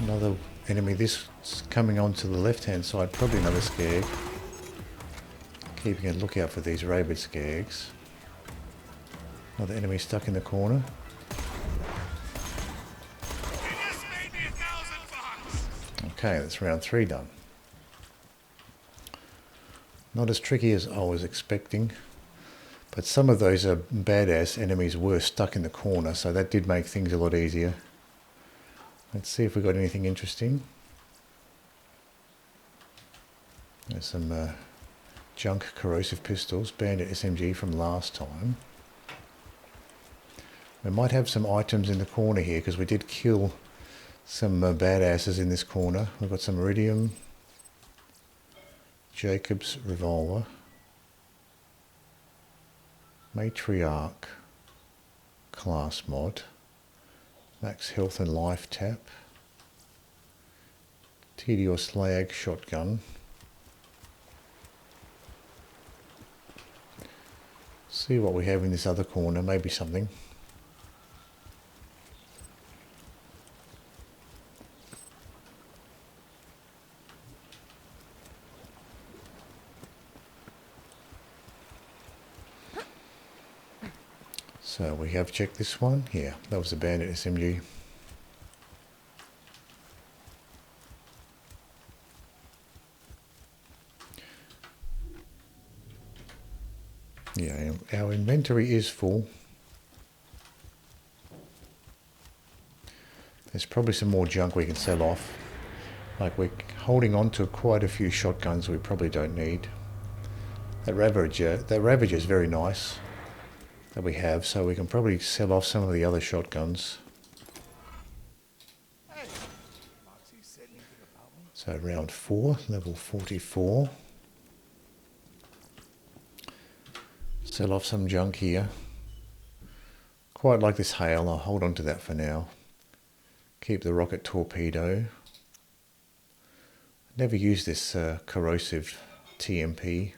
Another enemy. This is coming onto the left hand side, probably another skag. Keeping a lookout for these rabid skags. Another enemy stuck in the corner. Okay, that's round 3 done. Not as tricky as I was expecting. But some of those badass enemies were stuck in the corner, so that did make things a lot easier. Let's see if we got anything interesting. There's some junk corrosive pistols, bandit SMG from last time. We might have some items in the corner here because we did kill some badasses in this corner. We've got some iridium, Jacob's revolver, matriarch class mod, max health and life tap, TD or slag shotgun. See what we have in this other corner, maybe something. So we have checked this one. Yeah, that was the bandit SMG. Yeah, our inventory is full. There's probably some more junk we can sell off. Like we're holding on to quite a few shotguns we probably don't need. That Ravager is very nice that we have, so we can probably sell off some of the other shotguns. So round 4, level 44. Sell off some junk here. Quite like this hail, I'll hold on to that for now. Keep the rocket torpedo. Never used this corrosive TMP,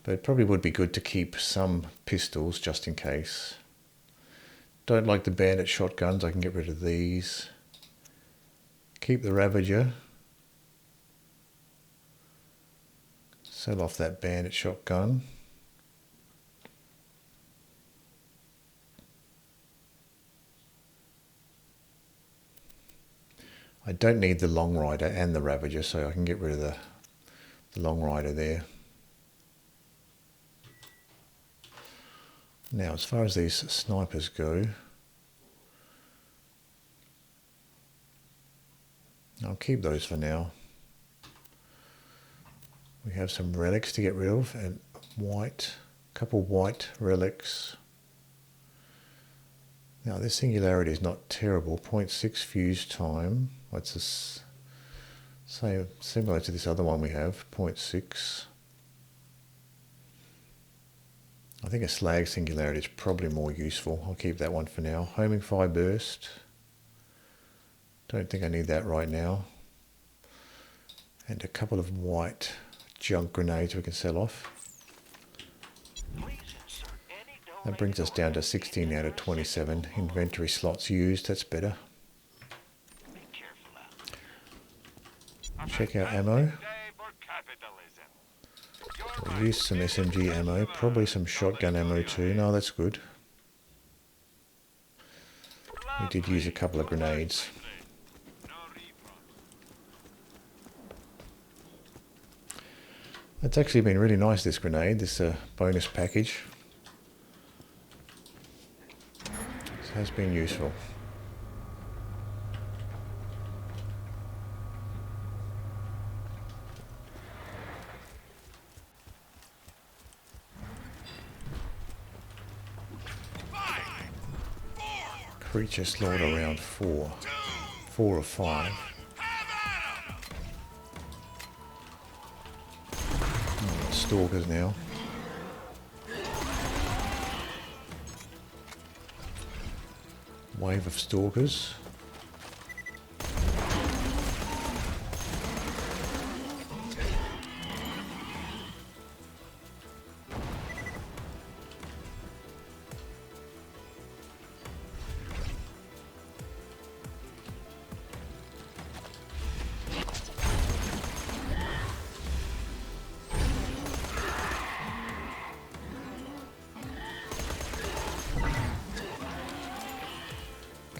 but it probably would be good to keep some pistols just in case. Don't like the bandit shotguns, I can get rid of these. Keep the Ravager. Sell off that bandit shotgun. I don't need the Long Rider and the Ravager, so I can get rid of the Long Rider there. Now, as far as these snipers go, I'll keep those for now. We have some relics to get rid of, and couple white relics. Now this singularity is not terrible, 0.6 fuse time. What's this? Same, similar to this other one we have, 0.6. I think a slag singularity is probably more useful. I'll keep that one for now. Homing fire burst. Don't think I need that right now. And a couple of white junk grenades we can sell off. That brings us down to 16 out of 27 inventory slots used. That's better. Check out ammo. We used some SMG ammo, probably some shotgun ammo too. No, that's good. We did use a couple of grenades. It's actually been really nice, this grenade, this bonus package. It has been useful. Creature slaughter round 4. 4 of 5. Stalkers now. Wave of stalkers.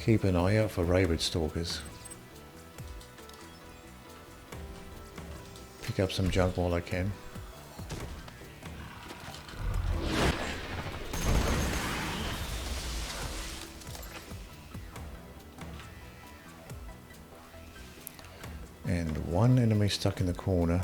Keep an eye out for rabid stalkers. Pick up some junk while I can. he's stuck in the corner.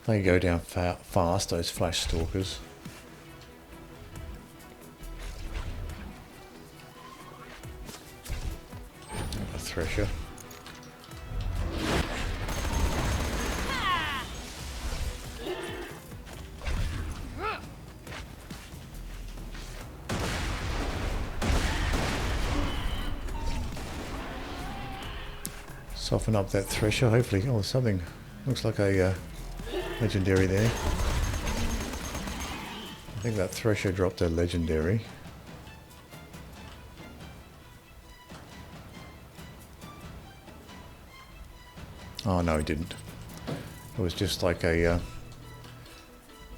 They go down fast, those flash stalkers. A thresher. Soften up that thresher, hopefully. Oh, something looks like a legendary there. I think that thresher dropped a legendary. Oh no, it didn't. It was just like a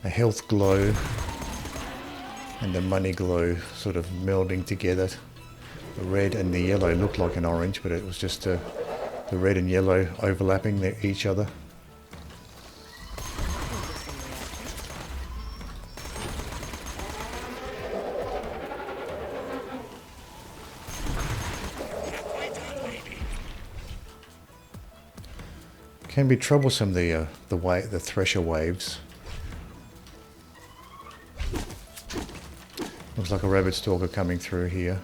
health glow and the money glow sort of melding together. The red and the yellow looked like an orange, but it was just the red and yellow overlapping each other. Can be troublesome, the thresher waves. Looks like a rabbit stalker coming through here.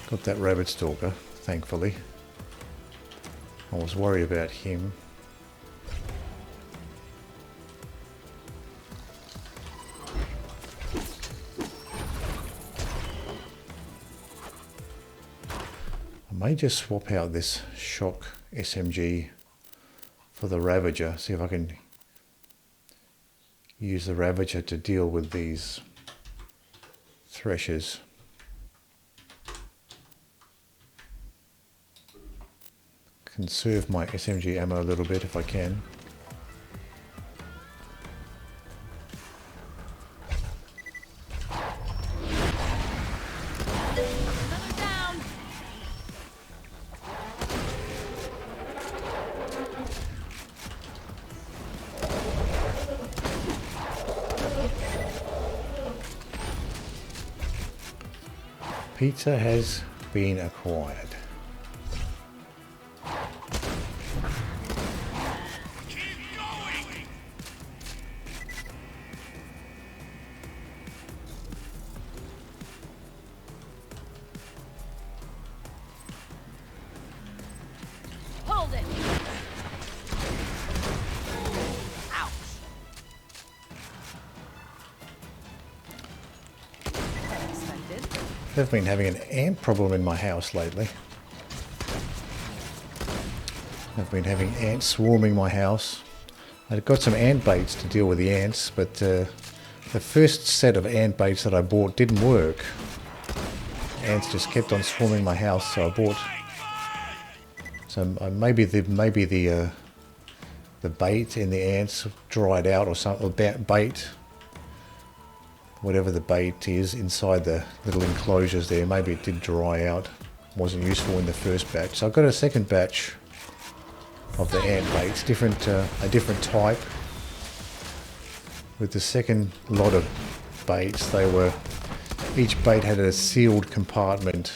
Got that rabbit stalker, thankfully. I was worried about him. I may just swap out this shock SMG for the Ravager, see if I can use the Ravager to deal with these threshers. Conserve my SMG ammo a little bit if I can. Pizza has been acquired. Hold it. Ouch. Unexpected. I've been having an ant problem in my house lately. I've been having ants swarming my house. I've got some ant baits to deal with the ants, but the first set of ant baits that I bought didn't work. Ants just kept on swarming my house, so I bought. So maybe the bait in the ants dried out or something. Or bait. Whatever the bait is inside the little enclosures there, maybe it did dry out, wasn't useful in the first batch. So I've got a second batch of the ant baits, a different type. With the second lot of baits, each bait had a sealed compartment,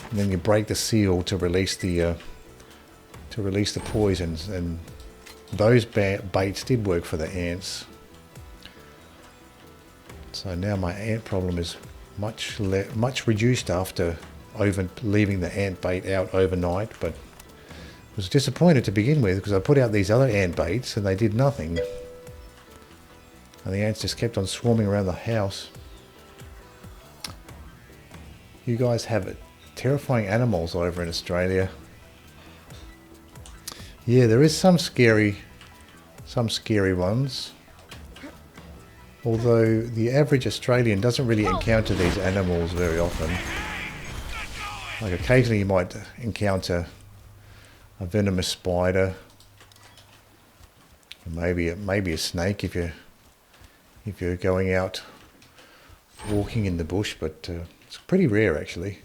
and then you break the seal to release the poisons, and those baits did work for the ants. So now my ant problem is much reduced after leaving the ant bait out overnight, but I was disappointed to begin with because I put out these other ant baits and they did nothing. And the ants just kept on swarming around the house. You guys have terrifying animals over in Australia. Yeah, there is some scary ones. Although the average Australian doesn't really encounter these animals very often. Like occasionally you might encounter a venomous spider, or maybe a snake if you're going out walking in the bush, but it's pretty rare actually.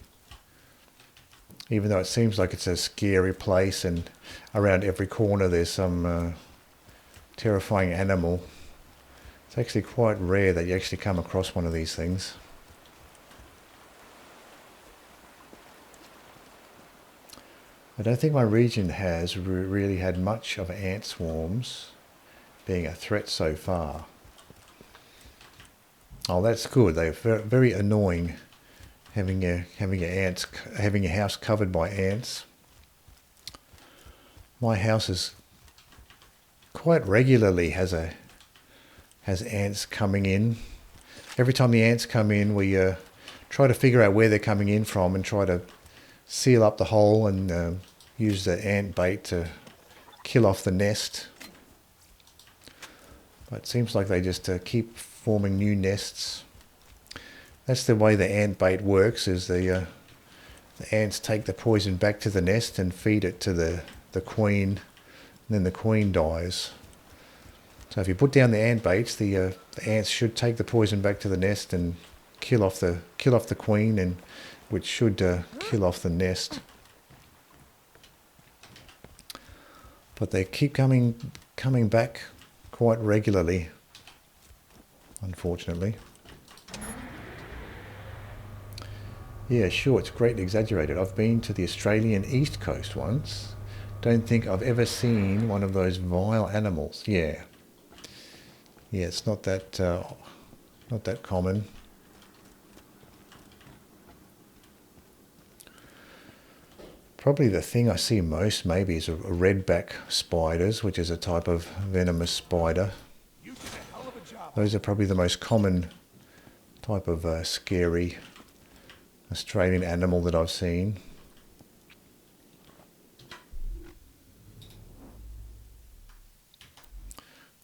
Even though it seems like it's a scary place and around every corner there's some terrifying animal, it's actually quite rare that you actually come across one of these things. I don't think my region has really had much of ant swarms being a threat so far. Oh, that's good. They're very annoying having your house covered by ants. My house is quite regularly has ants coming in. Every time the ants come in, we try to figure out where they're coming in from and try to seal up the hole and use the ant bait to kill off the nest. But it seems like they just keep forming new nests. That's the way the ant bait works, is the ants take the poison back to the nest and feed it to the queen, and then the queen dies. So if you put down the ant baits, the ants should take the poison back to the nest and kill off the queen, and which should kill off the nest. But they keep coming back quite regularly, unfortunately. Yeah, sure, it's greatly exaggerated. I've been to the Australian East Coast once. Don't think I've ever seen one of those vile animals. Yeah. Yeah, it's not that common. Probably the thing I see most maybe is a redback spiders, which is a type of venomous spider. Those are probably the most common type of scary Australian animal that I've seen.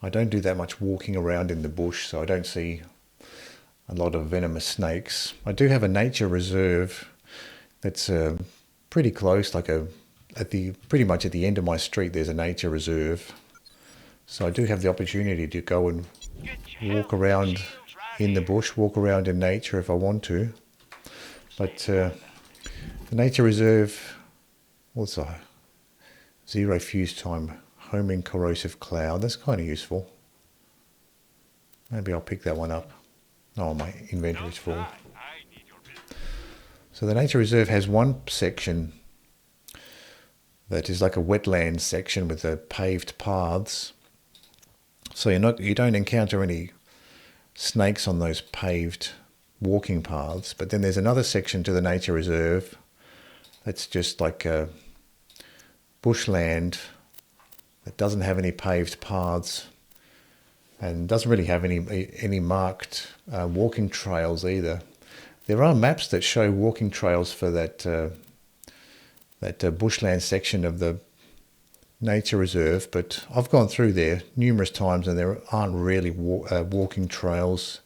I don't do that much walking around in the bush, so I don't see a lot of venomous snakes. I do have a nature reserve that's pretty close, like pretty much at the end of my street there's a nature reserve. So I do have the opportunity to go and walk around in the bush, walk around in nature if I want to. But the nature reserve, also zero fuse time, homing corrosive cloud, that's kind of useful. Maybe I'll pick that one up. Oh, my inventory's full. So the nature reserve has one section that is like a wetland section with the paved paths. So you don't encounter any snakes on those paved walking paths. But then there's another section to the nature reserve that's just like a bushland that doesn't have any paved paths and doesn't really have any marked walking trails either. There are maps that show walking trails for that bushland section of the nature reserve, but I've gone through there numerous times and there aren't really walking trails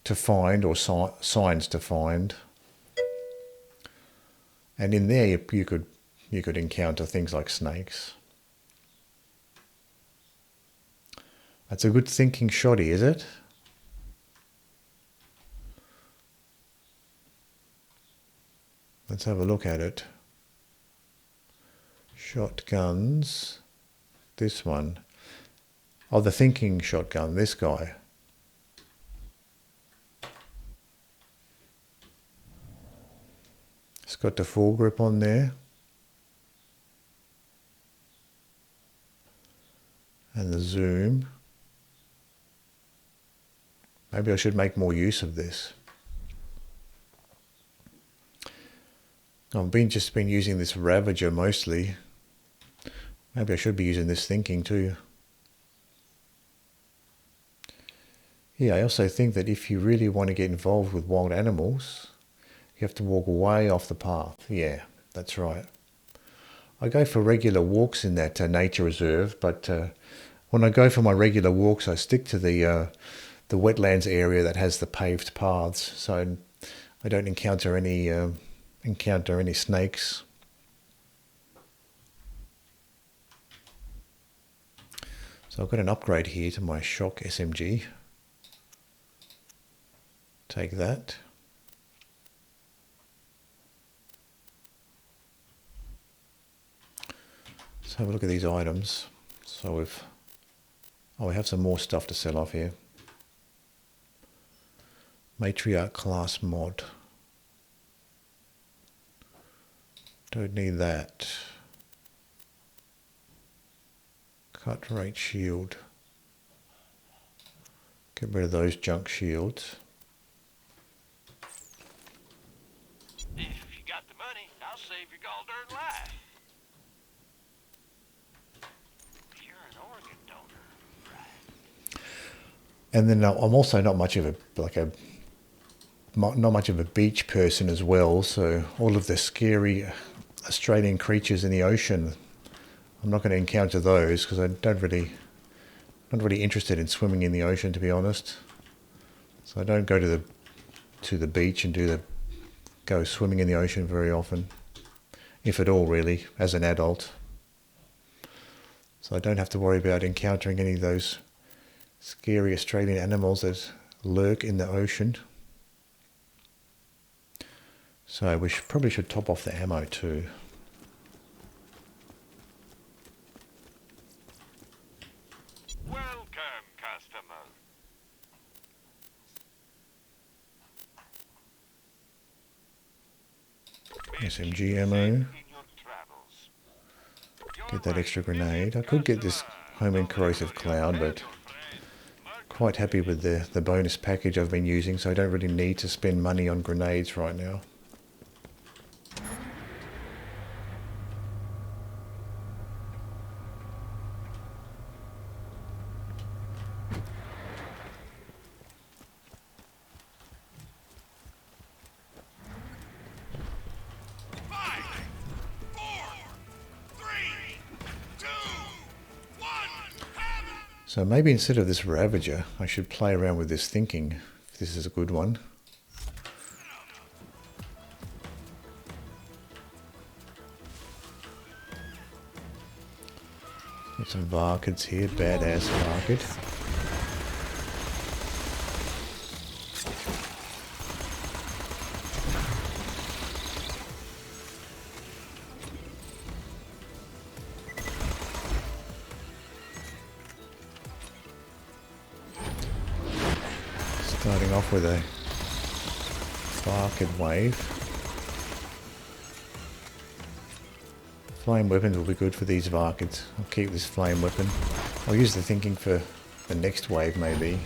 to find or signs to find. And in there you could encounter things like snakes. That's a good thinking shoddy, is it? Let's have a look at it. Shotguns. This one. Oh, the thinking shotgun, this guy. It's got the foregrip on there. And the zoom. Maybe I should make more use of this. I've just been using this Ravager mostly. Maybe I should be using this thinking too. Yeah, I also think that if you really want to get involved with wild animals, you have to walk way off the path. Yeah, that's right. I go for regular walks in that nature reserve, but when I go for my regular walks, I stick to the wetlands area that has the paved paths, so I don't encounter any snakes. So I've got an upgrade here to my shock SMG. Take that. Let's have a look at these items. So we have some more stuff to sell off here. Matriarch class mod. Don't need that. Cut rate shield. Get rid of those junk shields. If you got the money, I'll save your gall darn life. You're an organ donor, right? And then I'm also not much of not much of a beach person as well. So all of the scary Australian creatures in the ocean, I'm not going to encounter those because I not really interested in swimming in the ocean, to be honest. So I don't go to the beach and go swimming in the ocean very often, if at all, really, as an adult. So I don't have to worry about encountering any of those scary Australian animals that lurk in the ocean. So we probably should top off the ammo too. Welcome, customer. SMG ammo. Get that extra grenade. I could get this homing corrosive cloud, but quite happy with the bonus package I've been using, so I don't really need to spend money on grenades right now. So maybe instead of this Ravager, I should play around with this Thinking, if this is a good one. Got some Varkids here, badass Varkid. Starting off with a Varkid wave. Flame weapons will be good for these Varkids. I'll keep this flame weapon. I'll use the Thinking for the next wave maybe.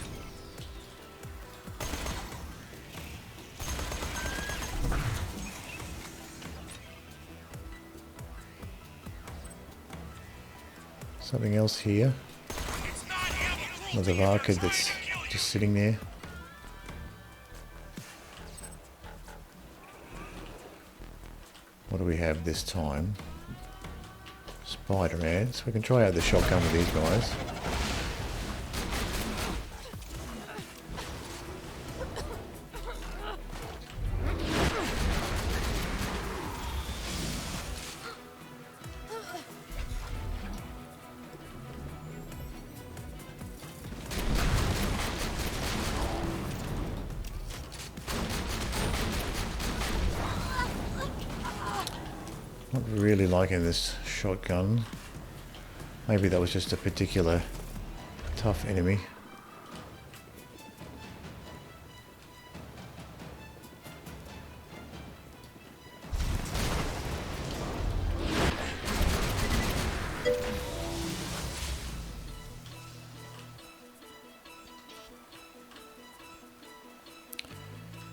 Something else here. Another Varkid that's just sitting there. What do we have this time? Spider-Man. So we can try out the shotgun with these guys. Not really liking this shotgun. Maybe that was just a particular tough enemy.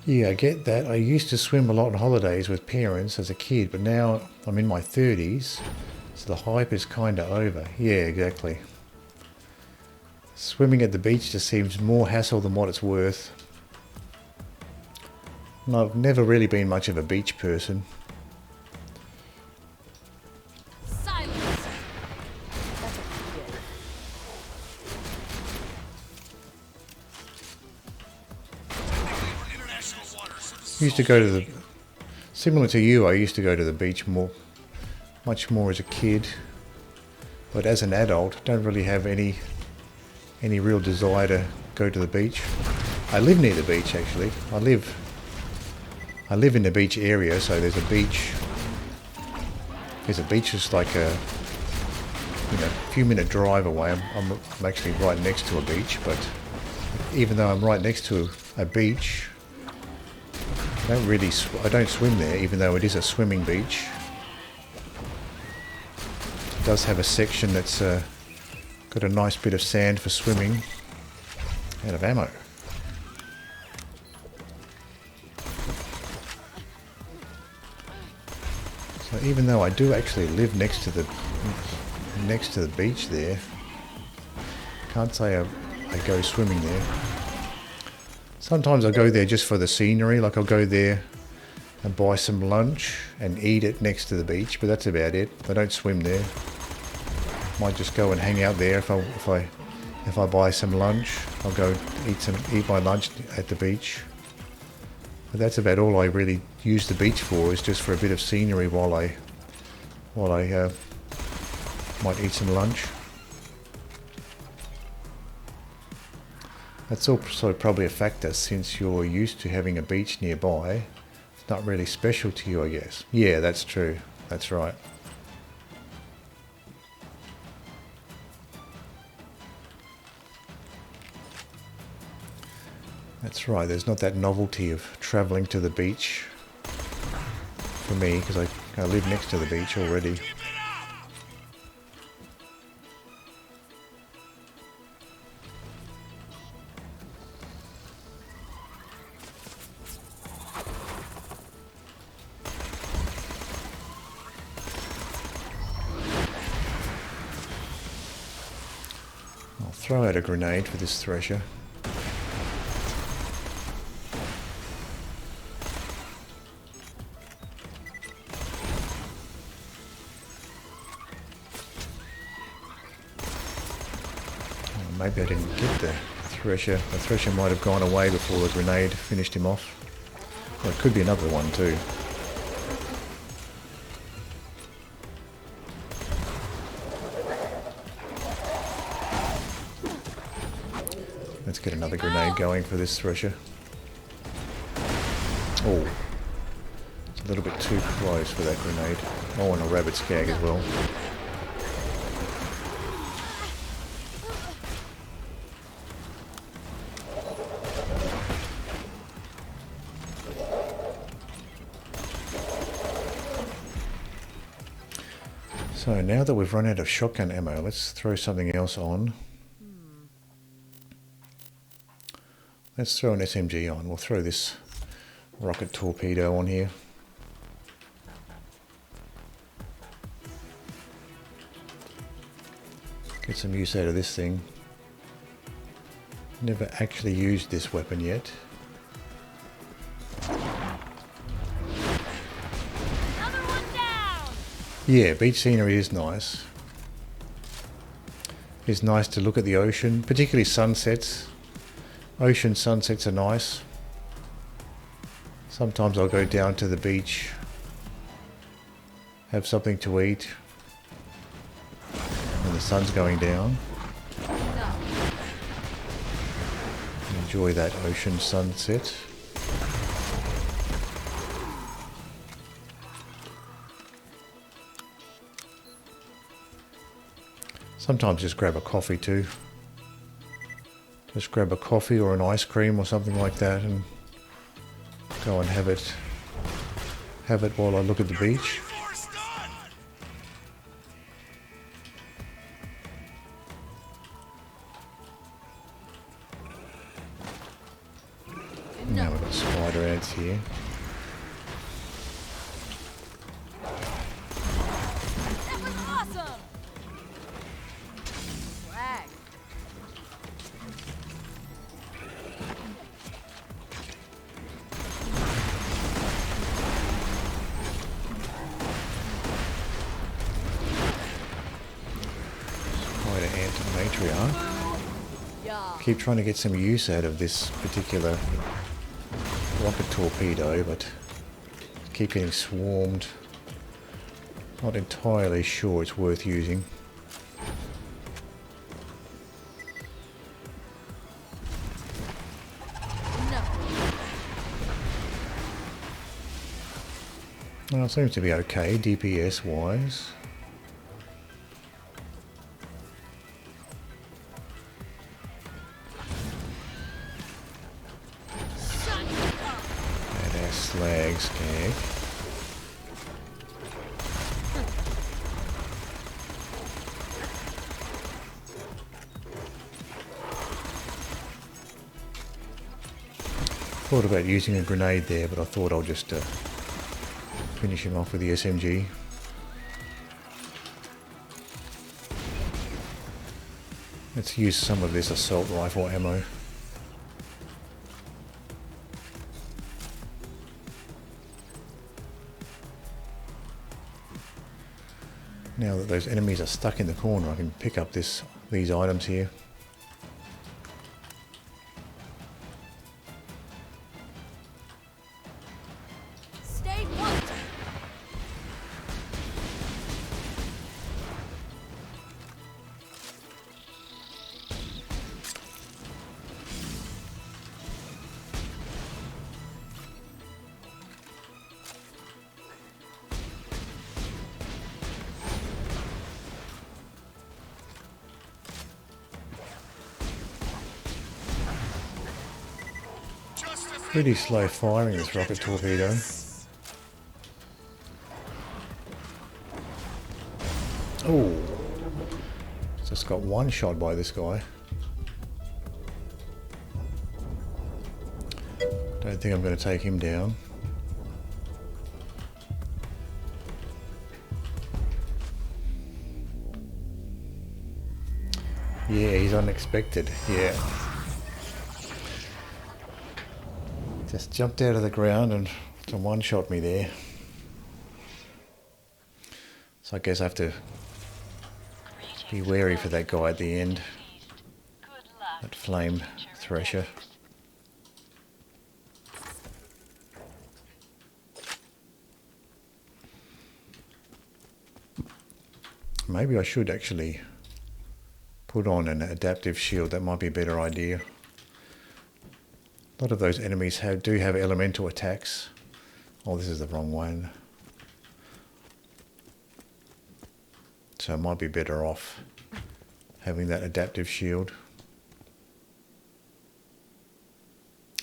Yeah, I get that. I used to swim a lot on holidays with parents as a kid, but now I'm in my 30s, so the hype is kind of over. Yeah, exactly. Swimming at the beach just seems more hassle than what it's worth. And I've never really been much of a beach person. Silence. Used to go to the, similar to you, I used to go to the beach much more as a kid, but as an adult, don't really have any real desire to go to the beach. I live near the beach actually. I live in the beach area, so there's a beach. There's a beach just like few minute drive away. I'm actually right next to a beach, but even though I'm right next to a beach, I don't swim there, even though it is a swimming beach. It does have a section that's got a nice bit of sand for swimming. Out of ammo. So even though I do actually live next to the beach there, can't say I go swimming there. Sometimes I go there just for the scenery, like I'll go there and buy some lunch and eat it next to the beach, but that's about it. I don't swim there. Might just go and hang out there if I buy some lunch. I'll go eat my lunch at the beach. But that's about all I really use the beach for, is just for a bit of scenery while I might eat some lunch. That's also probably a factor, since you're used to having a beach nearby. It's not really special to you, I guess. Yeah, that's true. That's right. That's right, there's not that novelty of travelling to the beach for me, because I live next to the beach already. I'll throw out a grenade for this thresher. Maybe I didn't get the thresher. The thresher might have gone away before the grenade finished him off. Or it could be another one too. Let's get another grenade going for this thresher. Oh, it's a little bit too close for that grenade. Oh, and a rabbit skag as well. So now that we've run out of shotgun ammo, let's throw something else on. Let's throw an SMG on. We'll throw this rocket torpedo on here. Get some use out of this thing. Never actually used this weapon yet. Yeah, beach scenery is nice. It's nice to look at the ocean, particularly sunsets. Ocean sunsets are nice. Sometimes I'll go down to the beach, have something to eat when the sun's going down. Enjoy that ocean sunset. Sometimes just grab a coffee too. Just grab a coffee or an ice cream or something like that and go and have it while I look at the beach. Now we've got spider ants here. Keep trying to get some use out of this particular rocket torpedo, but keep getting swarmed. Not entirely sure it's worth using. Well, it seems to be okay DPS wise. slag skag. Thought about using a grenade there, but I thought I'll just finish him off with the SMG. Let's use some of this assault rifle ammo. Now that those enemies are stuck in the corner, I can pick up these items here. Stay wanted. Pretty slow firing this rocket torpedo. Oh, just got one shot by this guy. Don't think I'm going to take him down. Yeah, he's unexpected. Yeah. Just jumped out of the ground and one-shot me there. So I guess I have to be wary for that guy at the end. That flame thresher. Maybe I should actually put on an adaptive shield. That might be a better idea. A lot of those enemies do have elemental attacks. Oh, this is the wrong one. So I might be better off having that adaptive shield.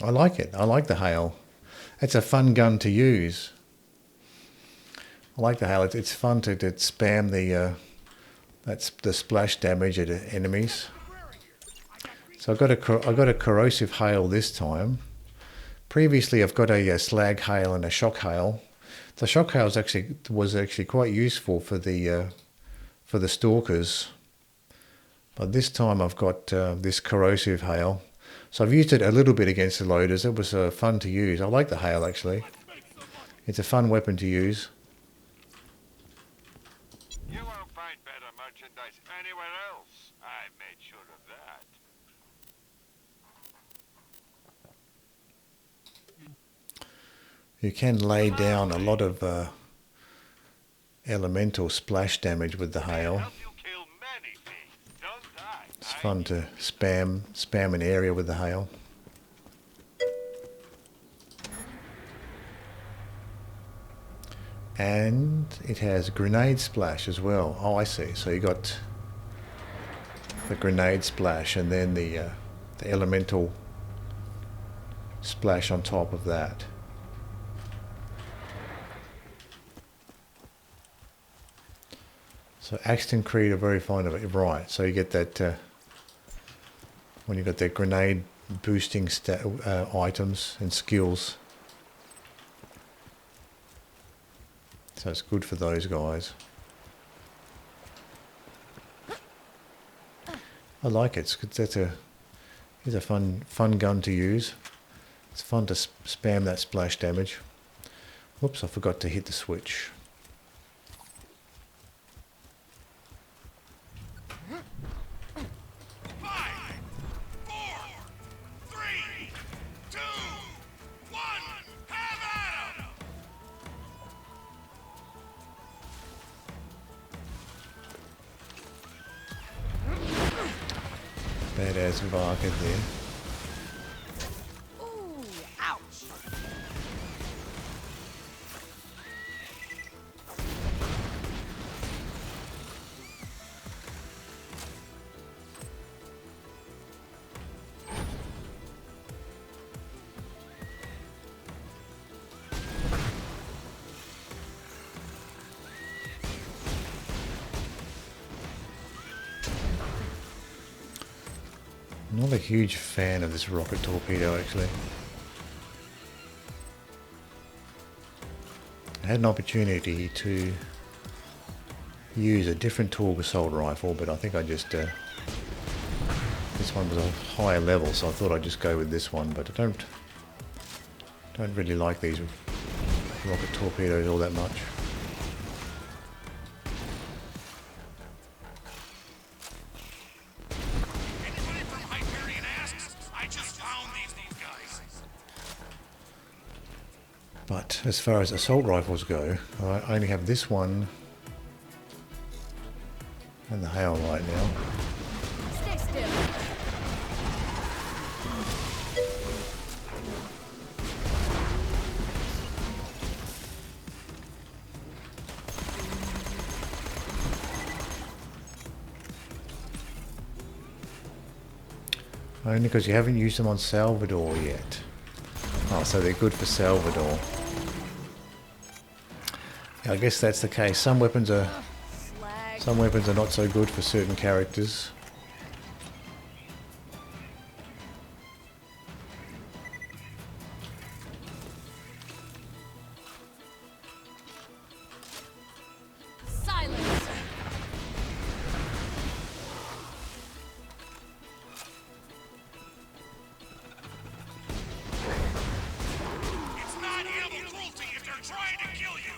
I like it. I like the hail. It's a fun gun to use. I like the hail. It's fun to spam the splash damage at enemies. So I got a corrosive hail this time. Previously, I've got a slag hail and a shock hail. The shock hail was actually quite useful for the stalkers, but this time I've got this corrosive hail. So I've used it a little bit against the loaders. It was fun to use. I like the hail actually. It's a fun weapon to use. You won't find better merchandise anywhere else. I made sure of that. You can lay down a lot of elemental splash damage with the hail. Help you kill many things, don't I? It's fun to spam an area with the hail. And it has grenade splash as well. Oh, I see. So you got the grenade splash and then the elemental splash on top of that. So Axton Creed are very fond of it, right? So you get that when you got that grenade boosting items and skills. So it's good for those guys. I like it. It's a fun gun to use. It's fun to spam that splash damage. Whoops! I forgot to hit the switch. Badass vodka there. Ooh, ouch. Not a huge fan of this rocket torpedo actually. I had an opportunity to use a different Torgue assault rifle, but I think I just this one was a higher level, so I thought I'd just go with this one. But I don't really like these rocket torpedoes all that much. Anybody from Hyperion asks? I just found these guys. But as far as assault rifles go, I only have this one and the hail right now. Stay still. Only because you haven't used them on Salvador yet. Oh, so they're good for Salvador. Yeah, I guess that's the case. Some weapons are not so good for certain characters. Silence. It's not animal cruelty if they're trying to kill you.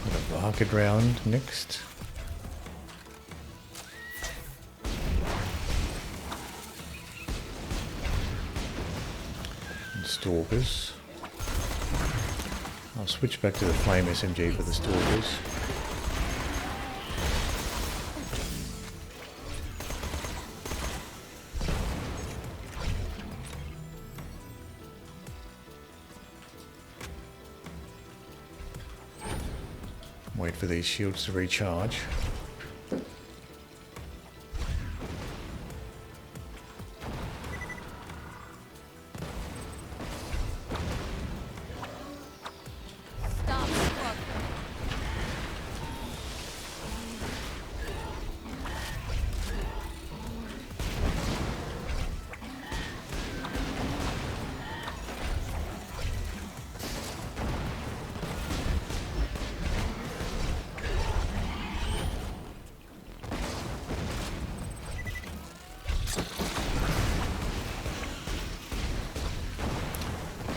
Got a rocket round next. And stalkers. I'll switch back to the flame SMG for the stalkers. Wait for these shields to recharge. Stop struggling.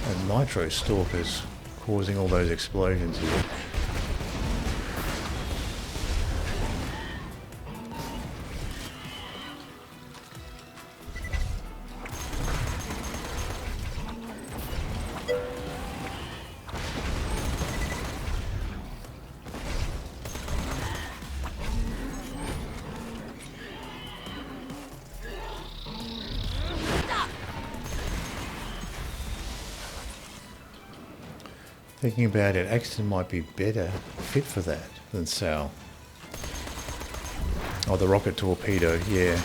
And nitro stalkers causing all those explosions here. Thinking about it, Axton might be better fit for that than Sal. Oh, the rocket torpedo, yeah.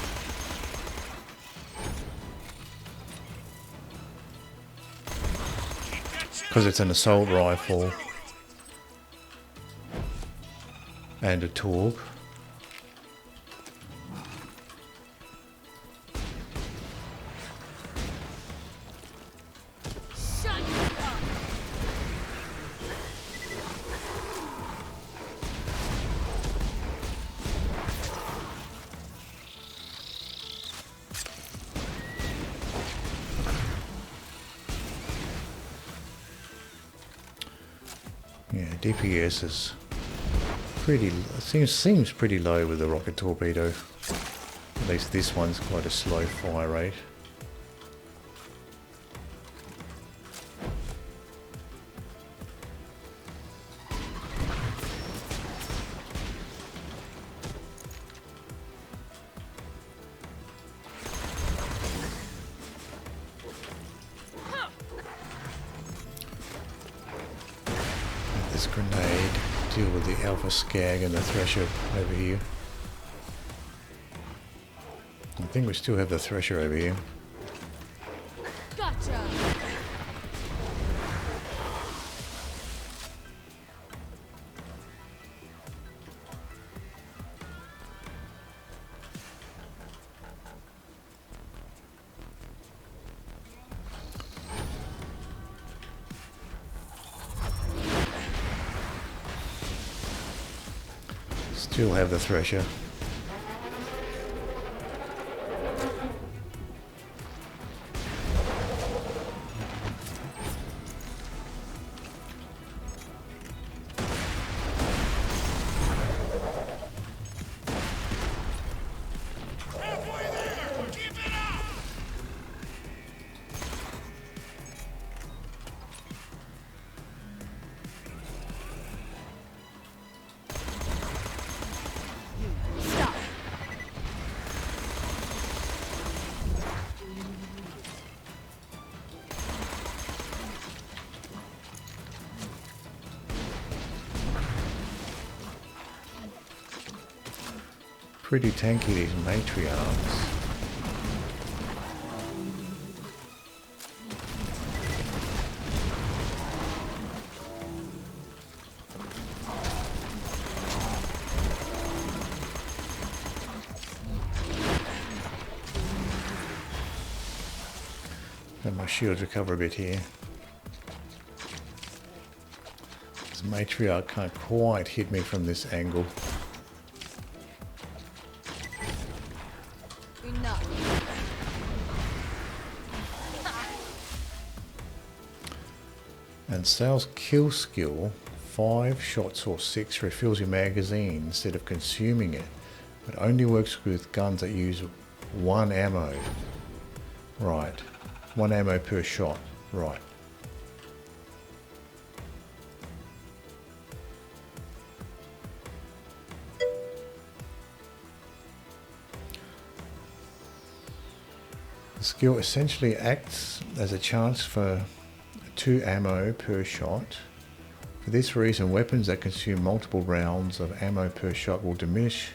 Because it's an assault rifle and a Torgue. Shut up. Yeah, DPS is pretty. Seems pretty low with the rocket torpedo. At least this one's quite a slow fire rate. This grenade, deal with the Alpha Skag and the Thresher over here. I think we still have the Thresher over here. Gotcha. Still have the Thresher. Halfway there! Keep it up! Stop. Pretty tanky, these matriarchs. Let my shields recover a bit here. This matriarch can't quite hit me from this angle. Enough. And sales kill skill, 5 shots or 6 refills your magazine instead of consuming it, but only works with guns that use 1 ammo. Right, 1 ammo per shot, right. The skill essentially acts as a chance for 2 ammo per shot. For this reason, weapons that consume multiple rounds of ammo per shot will diminish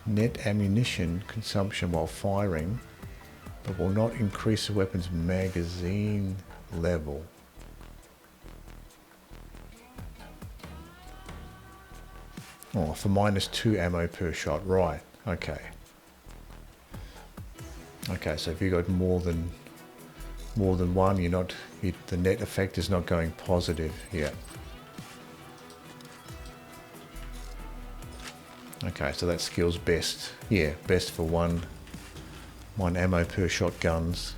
net ammunition consumption while firing, but will not increase the weapon's magazine level. Oh, for -2 ammo per shot, right, okay. Okay, so if you got more than one, the net effect is not going positive. Yeah. Okay, so that skill's best. Yeah, best for one ammo per shot guns.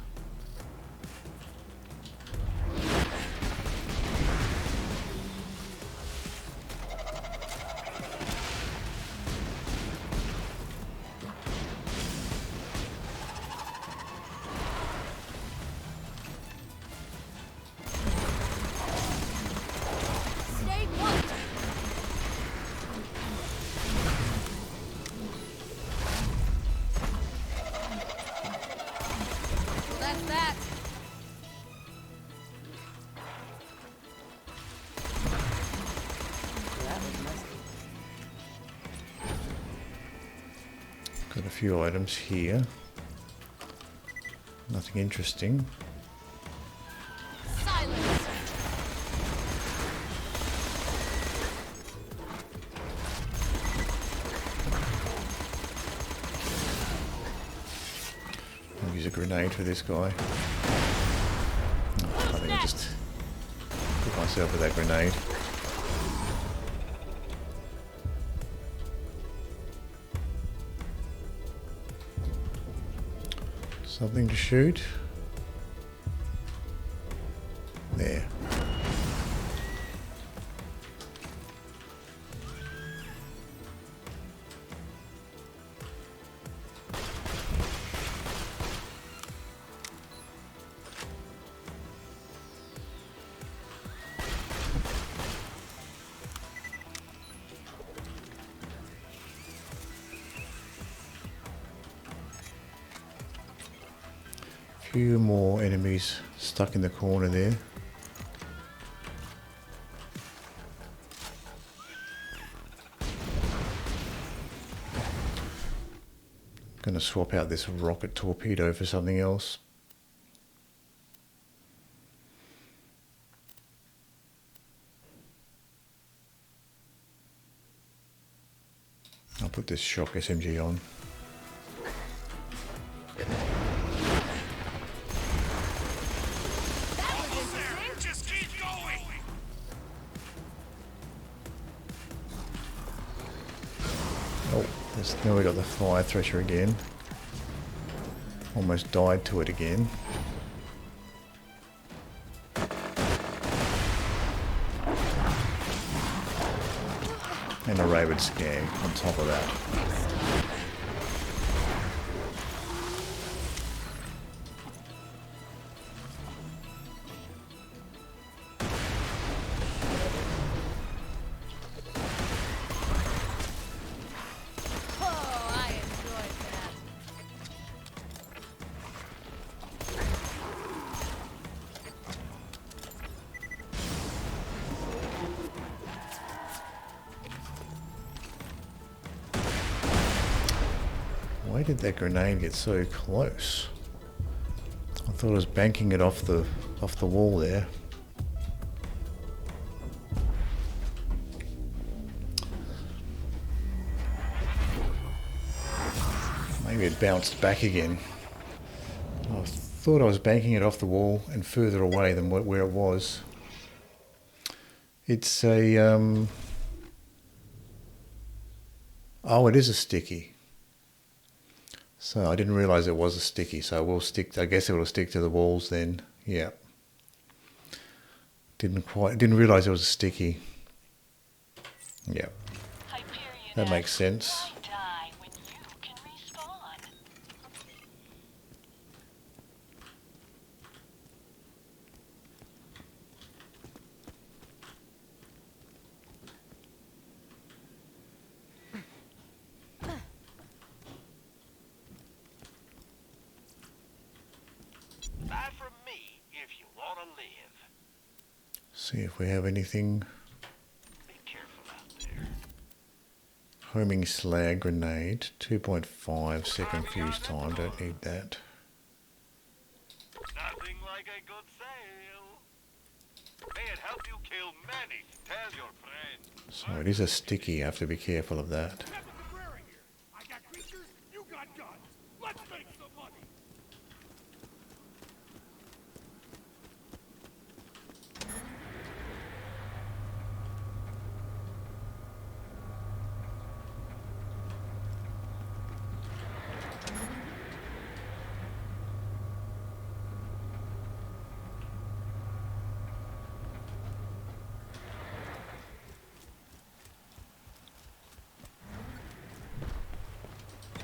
Stay put. Well, that's that. Got a few items here. Nothing interesting. Silence. I'll use a grenade for this guy. I think I just put myself with that grenade. Something to shoot. There. Few more enemies stuck in the corner there. Gonna swap out this rocket torpedo for something else. I'll put this shock SMG on. Just keep going! Oh, now we got the Fire Thresher again. Almost died to it again. And a Rabid Skag on top of that. Oh, I enjoyed that. Why did that grenade get so close? I thought I was banking it off the wall there. Maybe it bounced back again. I thought I was banking it off the wall and further away than where it was. It's a oh, it is a sticky. So I didn't realise it was a sticky, so we'll stick. I guess it will stick to the walls then. Yeah. Didn't realise it was a sticky. Yeah. That makes sense. Buy from me if you want to live. See if we have anything. Be careful out there. Homing slag grenade, 2.5 second fuse time. Don't need that. Nothing like a good sale. May it help you kill many. Tell your friends. So it is a sticky. I have to be careful of that. I got creatures, you got guns. Let's make some money.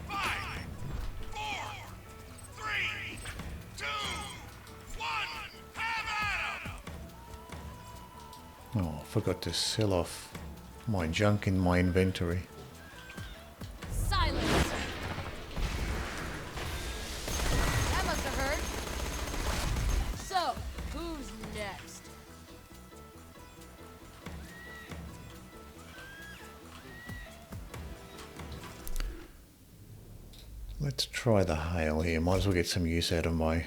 Five, four, three, two, one, have at 'em! Oh, I forgot to sell off my junk in my inventory. Silence. That must have hurt. So, who's next? Let's try the hail here. Might as well get some use out of my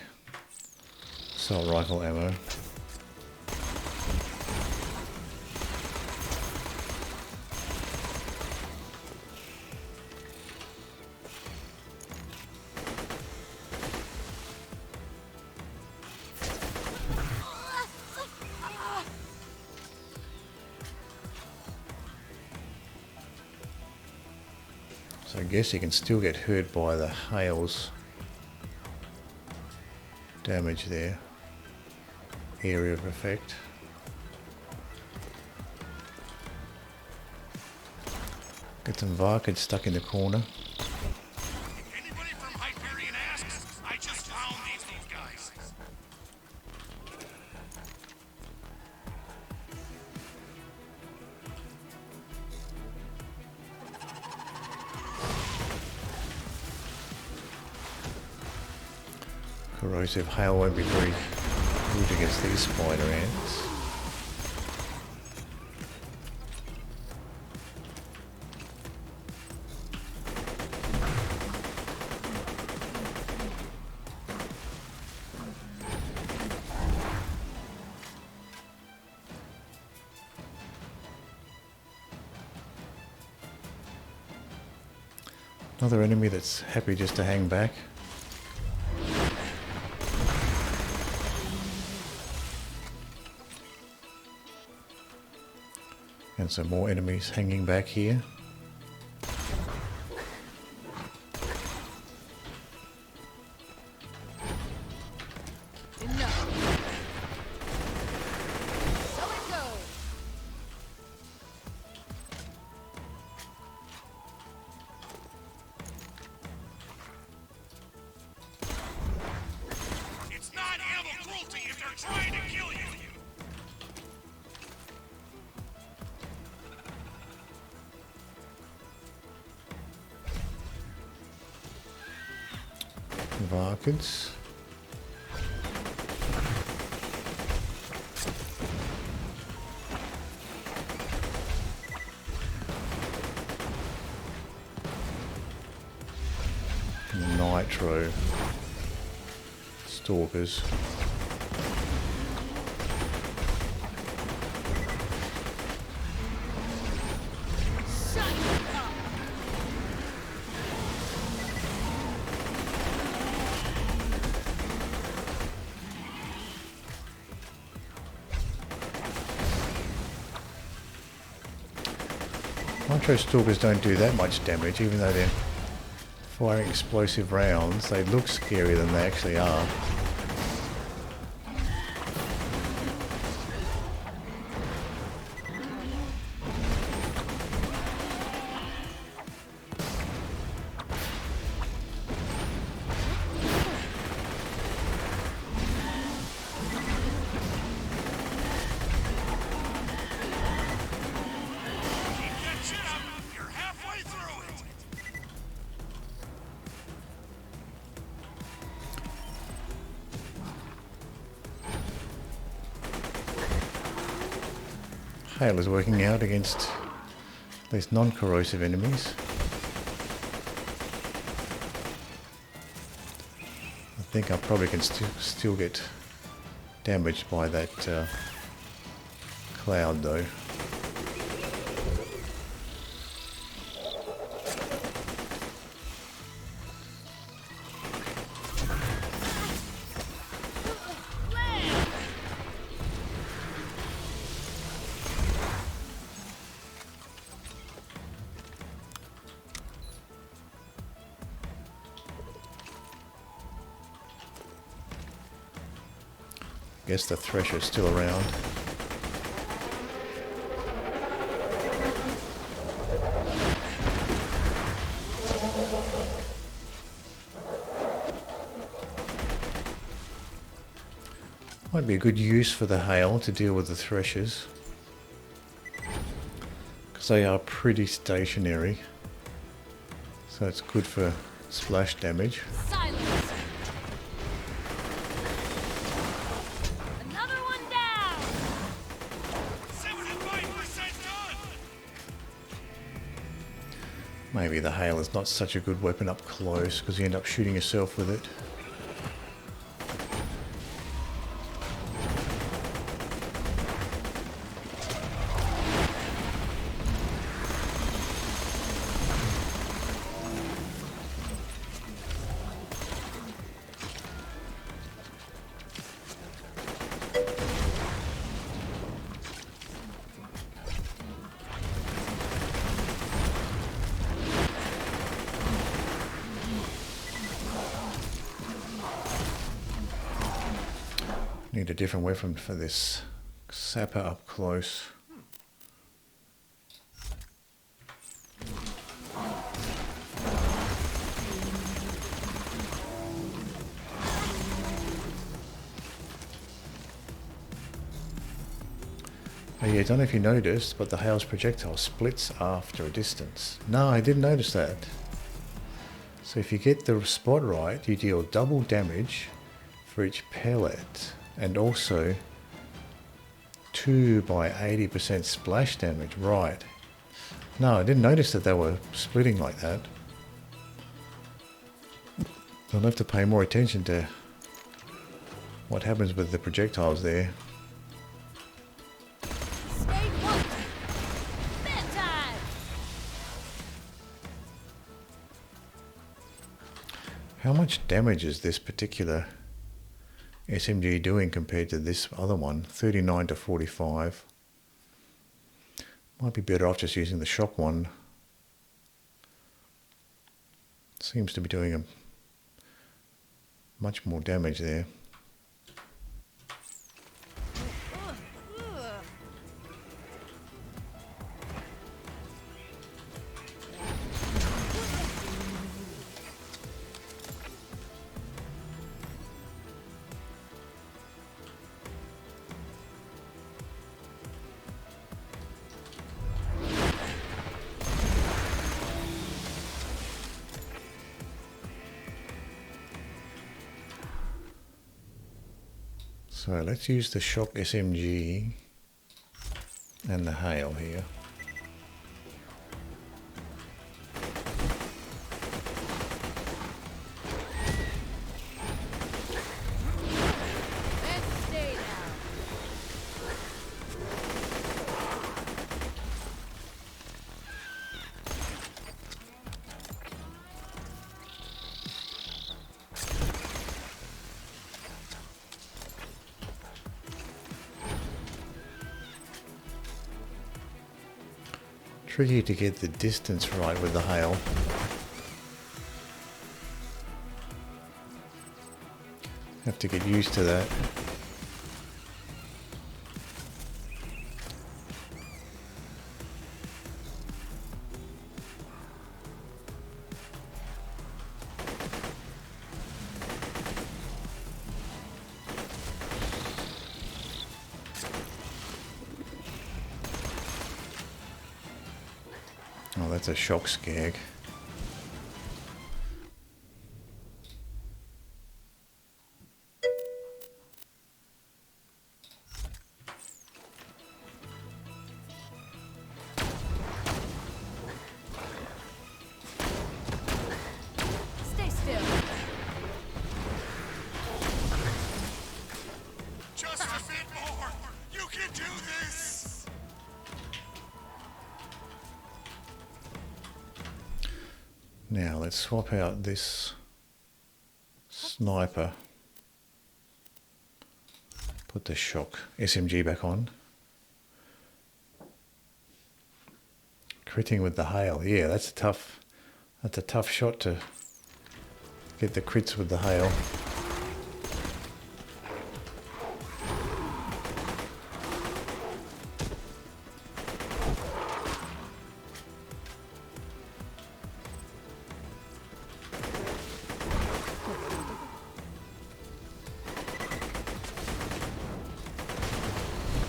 assault rifle ammo. So I guess you can still get hurt by the hail's damage there. Area of effect. Get some Varkid stuck in the corner. If anybody from Hyperion asks, I just found these guys. Corrosive hail won't be very good against these spider ants. Another enemy that's happy just to hang back. And some more enemies hanging back here. Varkids. Nitro stalkers. Nitro stalkers don't do that much damage, even though they're firing explosive rounds. They look scarier than they actually are. Hail is working out against at least non-corrosive enemies. I think I probably can still get damaged by that cloud though. Guess the Thresher's still around. Might be a good use for the hail to deal with the Threshers, because they are pretty stationary, so it's good for splash damage. Silence. Maybe the hail is not such a good weapon up close because you end up shooting yourself with it. Need a different weapon for this sapper up close. Oh yeah, I don't know if you noticed, but the hail's projectile splits after a distance. No, I didn't notice that. So if you get the spot right, you deal double damage for each pellet, and also 2 by 80% splash damage. Right. No, I didn't notice that they were splitting like that. I'll have to pay more attention to what happens with the projectiles there. Stay put. Bedtime. How much damage is this particular SMG doing compared to this other one? 39 to 45. Might be better off just using the shock one. Seems to be doing a much more damage there. So let's use the shock SMG and the hail here. Let's stay down. Tricky to get the distance right with the hail. Have to get used to that. Oh, that's a shock skag. Stay still. Just a bit more. You can do this. Now let's swap out this sniper. Put the shock SMG back on. Critting with the hail. Yeah, that's a tough shot to get the crits with the hail.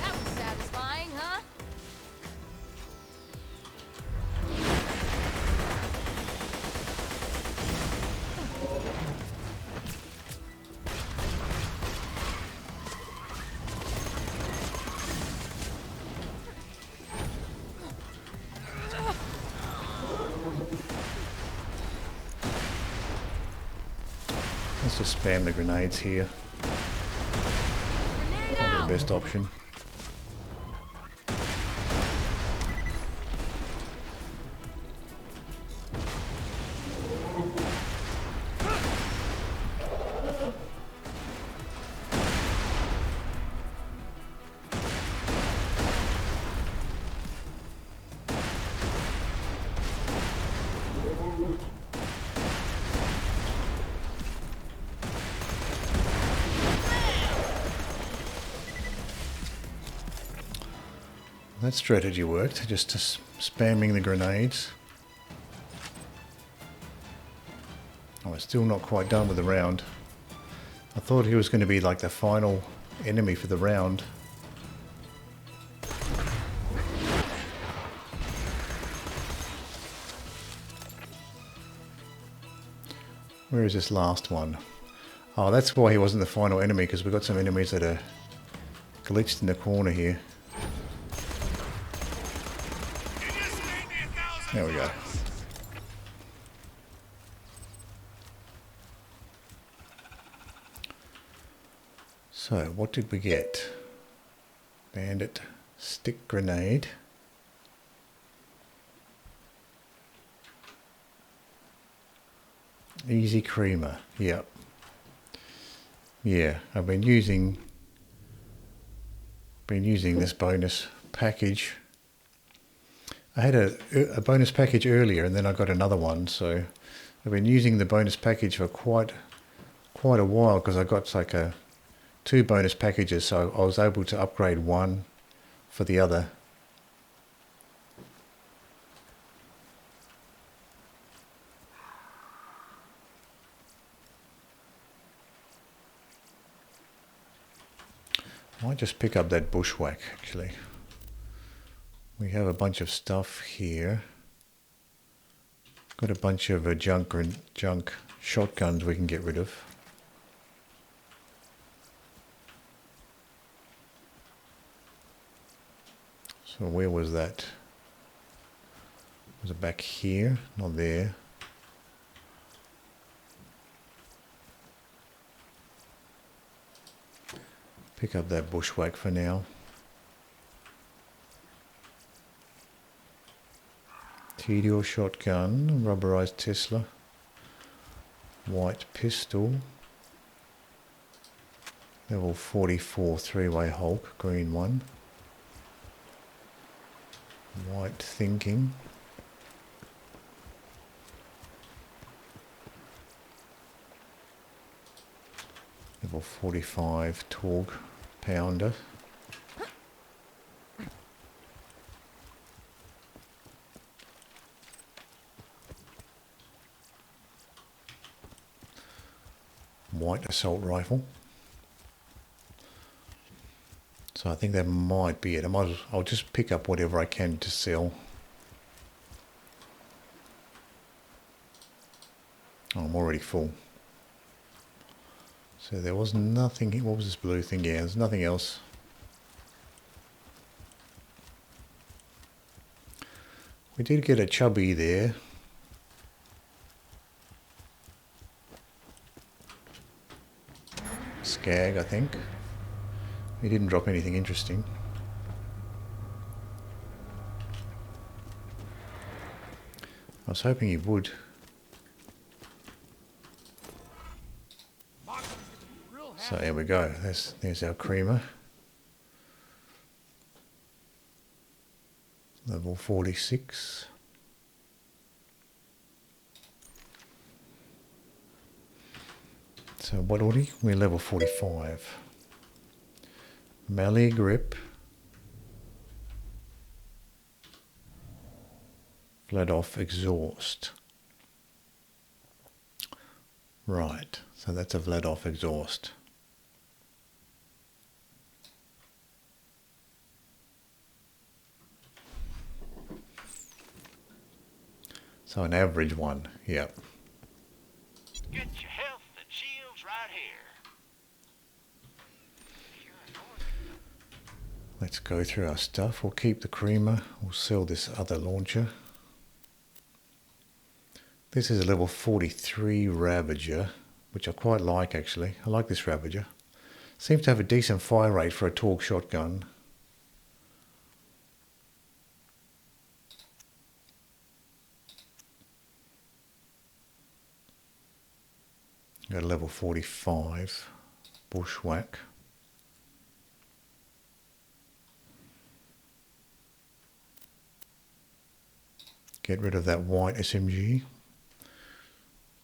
That was satisfying, huh? Let's just spam the grenades here. Grenade Probably out. the best option. That strategy worked, just spamming the grenades. Oh, it's still not quite done with the round. I thought he was going to be like the final enemy for the round. Where is this last one? Oh, that's why he wasn't the final enemy, because we've got some enemies that are glitched in the corner here. You just made me 1,000 There we go. bucks. So, what did we get? Bandit stick grenade. Easy creamer. Yep. Yeah, I've been using this bonus package. I had a bonus package earlier, and then I got another one. So I've been using the bonus package for quite a while, because I got like two bonus packages, so I was able to upgrade one for the other. I might just pick up that bushwhack, actually. We have a bunch of stuff here. Got a bunch of junk shotguns we can get rid of. So where was that? Was it back here? Not there. Pick up that bushwhack for now. TDO shotgun, rubberized Tesla, white pistol, level 44 three-way Hulk, green one, white thinking, level 45 Torgue pounder. White assault rifle. So I think that might be it. I'll just pick up whatever I can to sell. Oh, I'm already full. So there was nothing. What was this blue thing? Yeah, there's nothing else. We did get a chubby there. Skag, I think. He didn't drop anything interesting. I was hoping he would. So there we go. There's our creamer. Level 46. So what are we? We're level 45. Melee grip. Let off exhaust. Right, so that's a let off exhaust. So an average one, yep. Get your health and shields right here. Let's go through our stuff. We'll keep the creamer. We'll sell this other launcher. This is a level 43 Ravager, which I quite like actually. I like this Ravager. Seems to have a decent fire rate for a Torgue shotgun. Got a level 45 bushwhack. Get rid of that white SMG.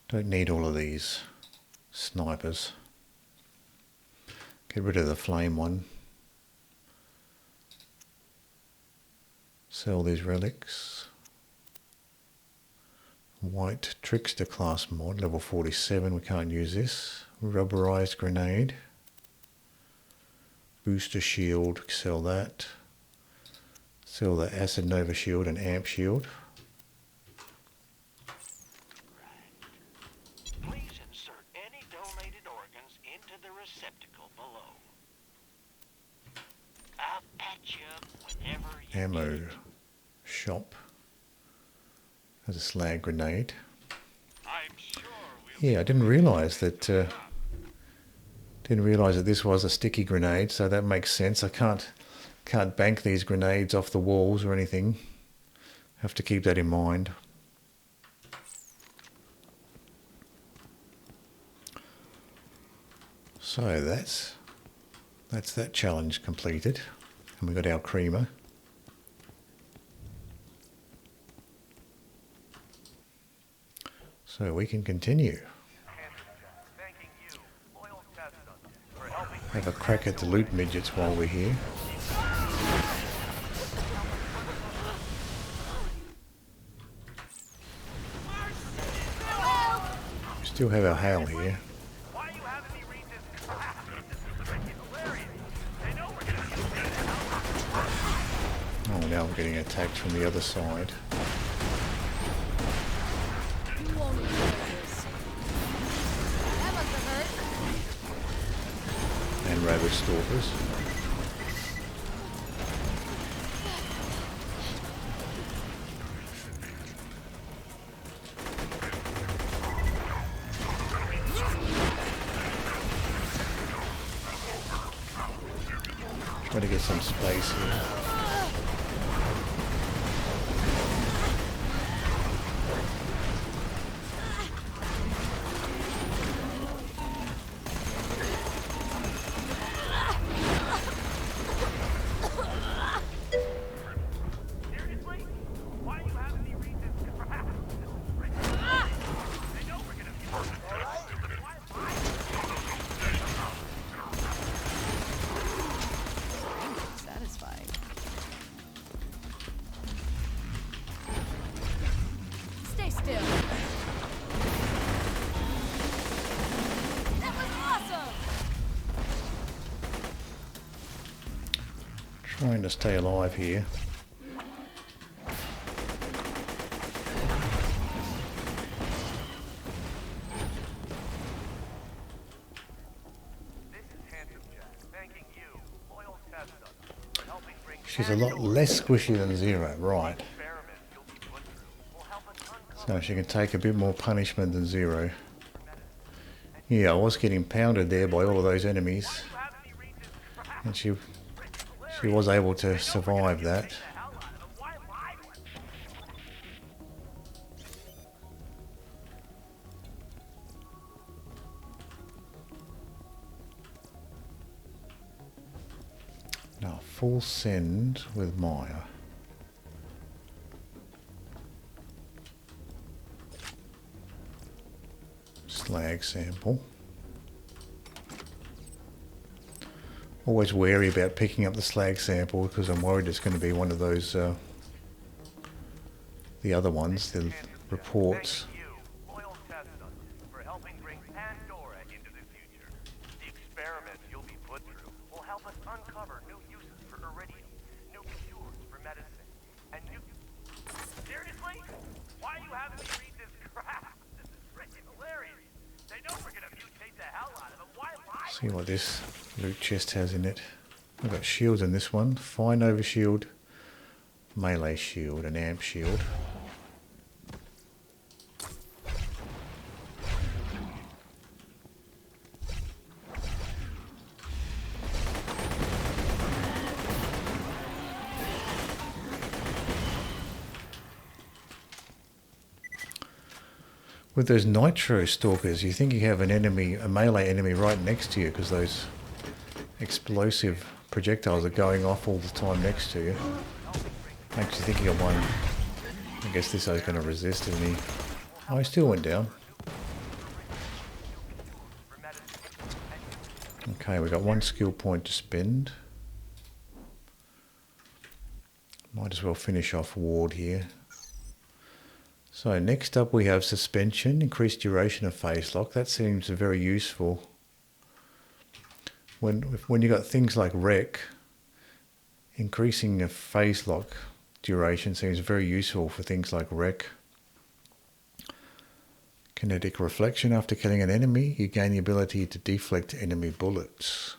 Don't need all of these snipers. Get rid of the flame one. Sell these relics. White Trickster class mod, level 47, we can't use this. Rubberized grenade. Booster shield, sell that. Sell the Acid Nova shield and Amp shield. Please insert any donated organs into the receptacle below. I'll patch you up whenever you Ammo need it. shop. There's a slag grenade. I'm sure we'll Yeah, I didn't realise that. This was a sticky grenade, so that makes sense. I can't bank these grenades off the walls or anything. Have to keep that in mind. So that's that challenge completed, and we got our creamer. So we can continue. Thanking you, loyal test subject, for helping Have a crack at the loot midgets while we're here. We still have our hail here. Why are you having me read this crap? This is freaking hilarious. They know we're gonna Oh, now we're getting attacked from the other side. You won't enjoy this. That must have hurt. And ravage stalkers. Try to get some space here. Seriously? Why do you have any reason to crap? They know we're gonna be Satisfying. Stay still. That was awesome. Trying to stay alive here. This is Handsome Jack, thanking you, loyal test subject, for helping bring She's a lot less squishy than Zero, right? experiments you'll be put through will help us uncover So she can take a bit more punishment than Zero. Yeah, I was getting pounded there by all of those enemies, have any reason to crap. and she was able to survive that. The hell out of them. Why lie to us? Now, full send with Maya. Slag sample. Always wary about picking up the slag sample because I'm worried it's going to be one of those, the other ones, the reports. Thanking you, loyal test subject, for helping bring Pandora into the future. The experiments you'll be put through will help us uncover new uses for iridium, new cures for medicine, and new... Seriously? Why do you have me read this crap? This is freaking hilarious. They know we're gonna mutate the hell out of them. Why lie? See what this loot chest has in it. I've got shields in this one. Fine over shield, melee shield, and amp shield. With those nitro stalkers, you think you have an enemy, a melee enemy right next to you because those explosive projectiles are going off all the time next to you. Makes you think you got one. I guess this guy's going to resist, isn't he? Oh, he still went down. Okay, we've got one skill point to spend. Might as well finish off Ward here. So next up we have suspension, increased duration of phase lock. That seems very useful. When you got things like wreck, increasing a phase lock duration seems very useful for things like wreck. Kinetic reflection. After killing an enemy, you gain the ability to deflect enemy bullets.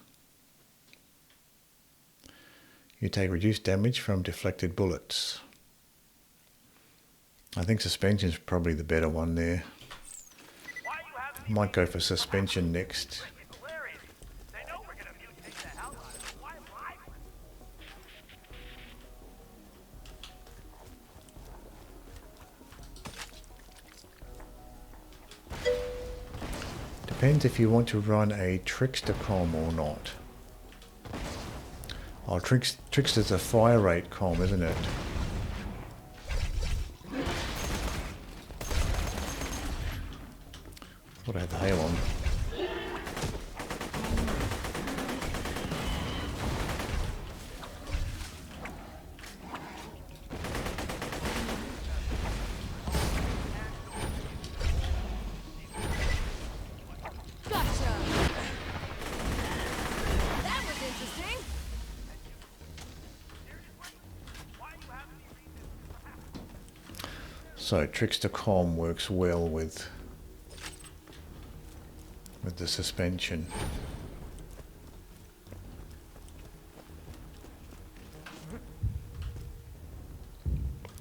You take reduced damage from deflected bullets. I think suspension is probably the better one there. Might go for suspension next. They know we're gonna mutate the hell out of them. Why lie? Depends if you want to run a trickster comm or not. Oh, trickster's a fire rate comm, isn't it? Thought I had the hail on. Gotcha. That was interesting. So trickster comm works well with the suspension.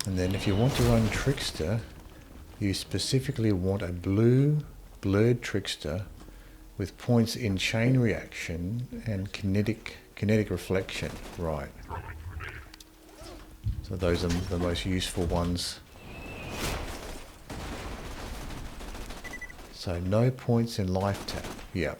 And then if you want to run trickster, you specifically want a blue blurred trickster with points in chain reaction and kinetic Kinetic reflection, right. So those are the most useful ones. So no points in life tap. Yep.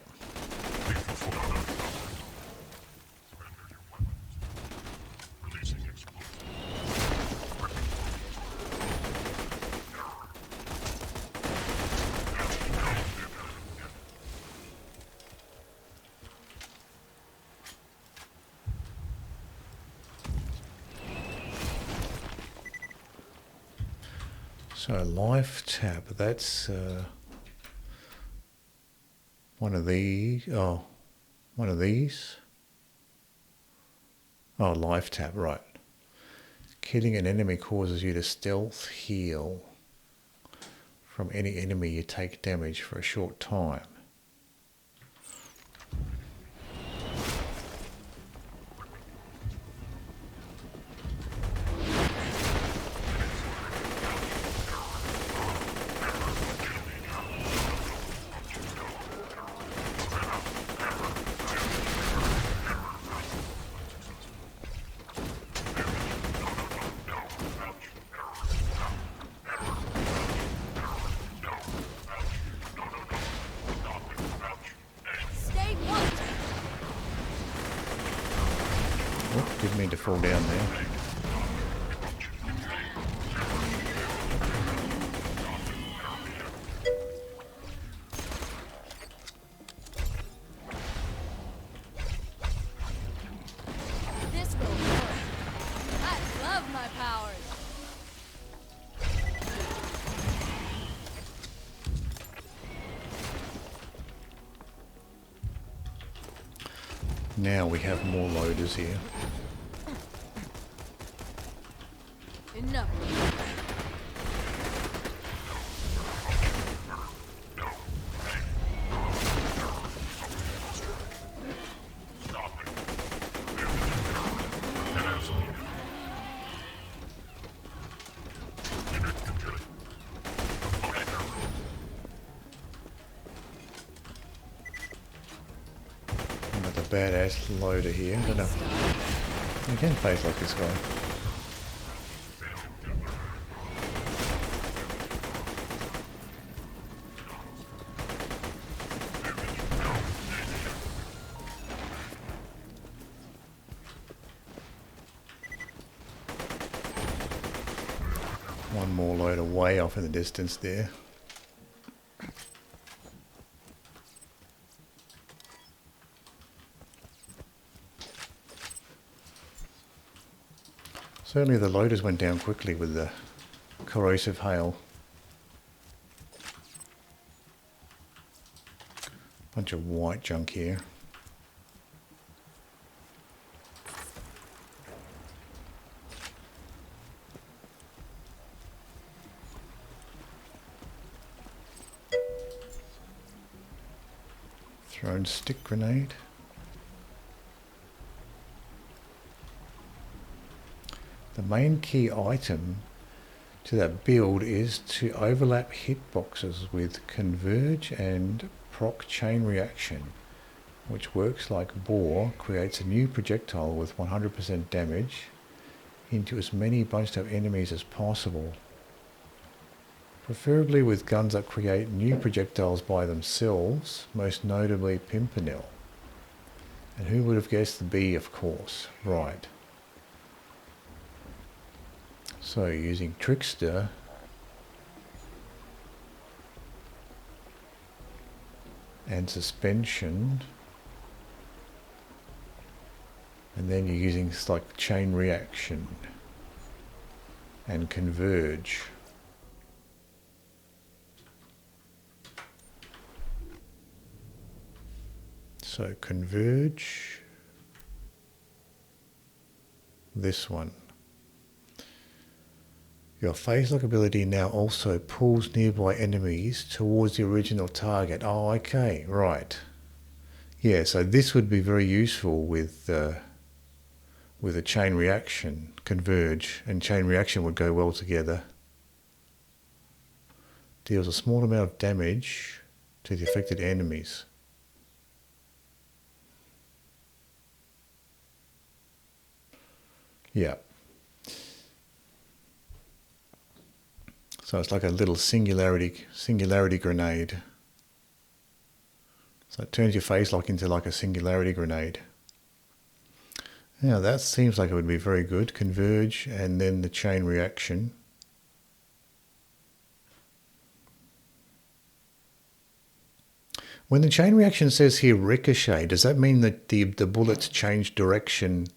So life tab, that's one of these. Oh, one of these. Oh, life tab, right. Killing an enemy causes you to stealth heal from any enemy you take damage for a short time. Stay put. Oh, didn't mean to fall down there. This will work. I love my powers. Now we have more loaders here. Enough. I've got the badass loader here. I don't know. You can face like this guy. One more loader way off in the distance there. Certainly the loaders went down quickly with the corrosive hail. Bunch of white junk here. Thrown stick grenade. The main key item to that build is to overlap hitboxes with Converge and Proc Chain Reaction, which works like Bore, creates a new projectile with 100% damage into as many bunched up enemies as possible. Preferably with guns that create new projectiles by themselves, most notably Pimpernel. And who would have guessed the bee, of course, right. So using Trickster and Suspension, and then you're using like Chain Reaction and Converge. So Converge, this one. Your phase lock ability now also pulls nearby enemies towards the original target. Oh, okay, right. Yeah, so this would be very useful with a chain reaction, Converge, and chain reaction would go well together. Deals a small amount of damage to the affected enemies. Yeah. So it's like a little singularity grenade. So it turns your phase lock into like a singularity grenade. Now that seems like it would be very good. Converge and then the chain reaction. When the chain reaction says here ricochet, does that mean that the bullets change direction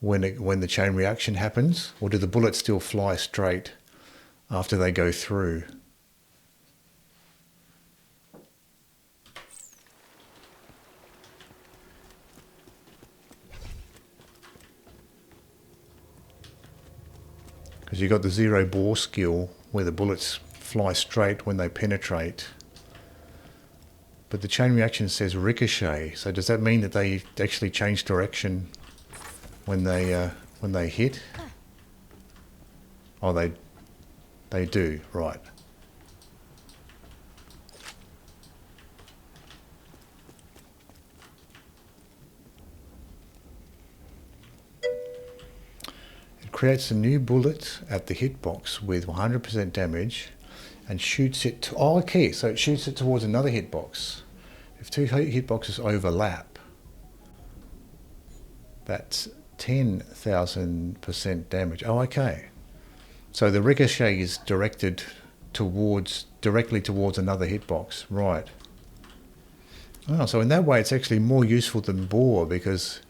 when the chain reaction happens? Or do the bullets still fly straight after they go through? Because you've got the zero bore skill where the bullets fly straight when they penetrate. But the chain reaction says ricochet. So does that mean that they actually change direction when they hit? Oh, they do, right. It creates a new bullet at the hitbox with 100% damage and shoots it to, oh okay, so it shoots it towards another hitbox. If two hitboxes overlap, that's 10,000% damage. Oh, okay. So the ricochet is directed directly towards another hitbox, right? Oh, so in that way, it's actually more useful than bore because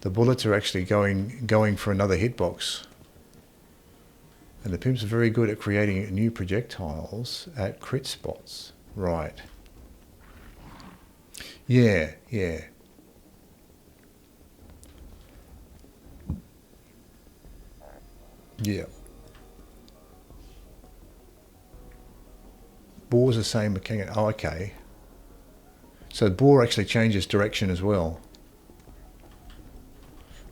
the bullets are actually going for another hitbox. And the pimp's very good at creating new projectiles at crit spots, right? Yeah, yeah. Yeah. Bore's the same mechanic. Oh, okay. So bore actually changes direction as well.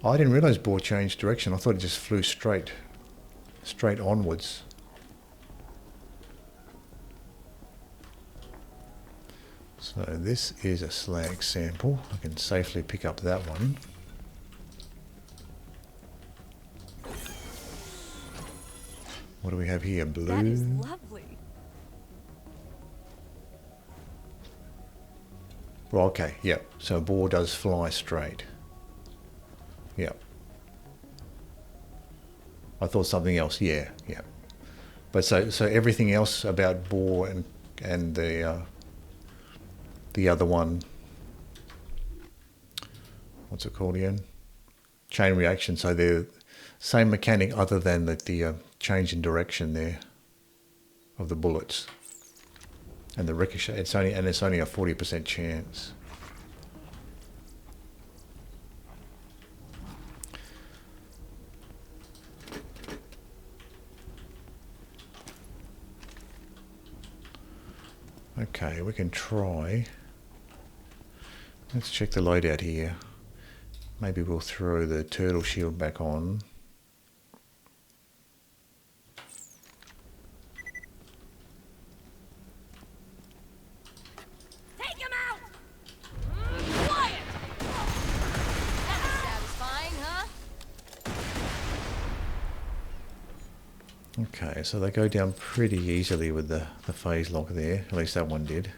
I didn't realise bore changed direction. I thought it just flew straight onwards. So this is a slag sample. I can safely pick up that one. What do we have here? Blue. That is lovely. Well, okay, yep. So bore does fly straight. Yep. I thought something else. Yeah, yeah. But so everything else about bore and the other one, what's it called again? Chain reaction. So they're same mechanic other than the change in direction there of the bullets and the ricochet. It's only a 40% chance. Okay, we can try. Let's check the loadout here. Maybe we'll throw the turtle shield back on. Take him out! Quiet! That's satisfying, huh? Okay, so they go down pretty easily with the phase lock there. At least that one did.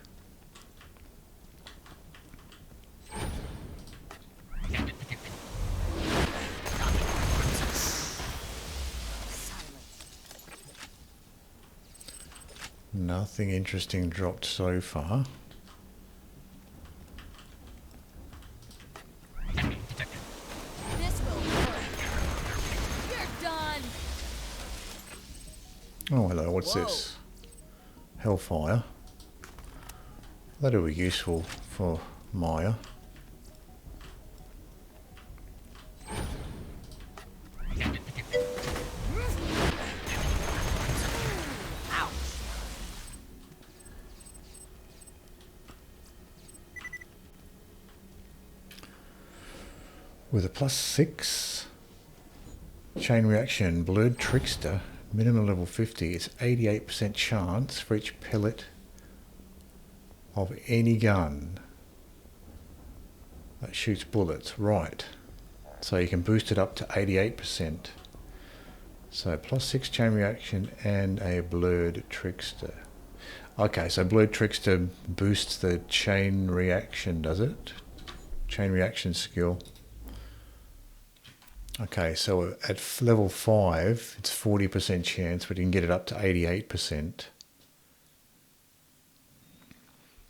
Nothing interesting dropped so far. This will work. You're done. Oh, hello, what's Whoa. this? Hellfire. That'll be useful for Maya. With a +6 chain reaction, blurred trickster, minimum level 50, it's 88% chance for each pellet of any gun that shoots bullets. Right. So you can boost it up to 88%. So +6 chain reaction and a blurred trickster. Okay, so blurred trickster boosts the chain reaction, does it? Chain reaction skill. Okay, so at level 5, it's 40% chance, but you can get it up to 88%.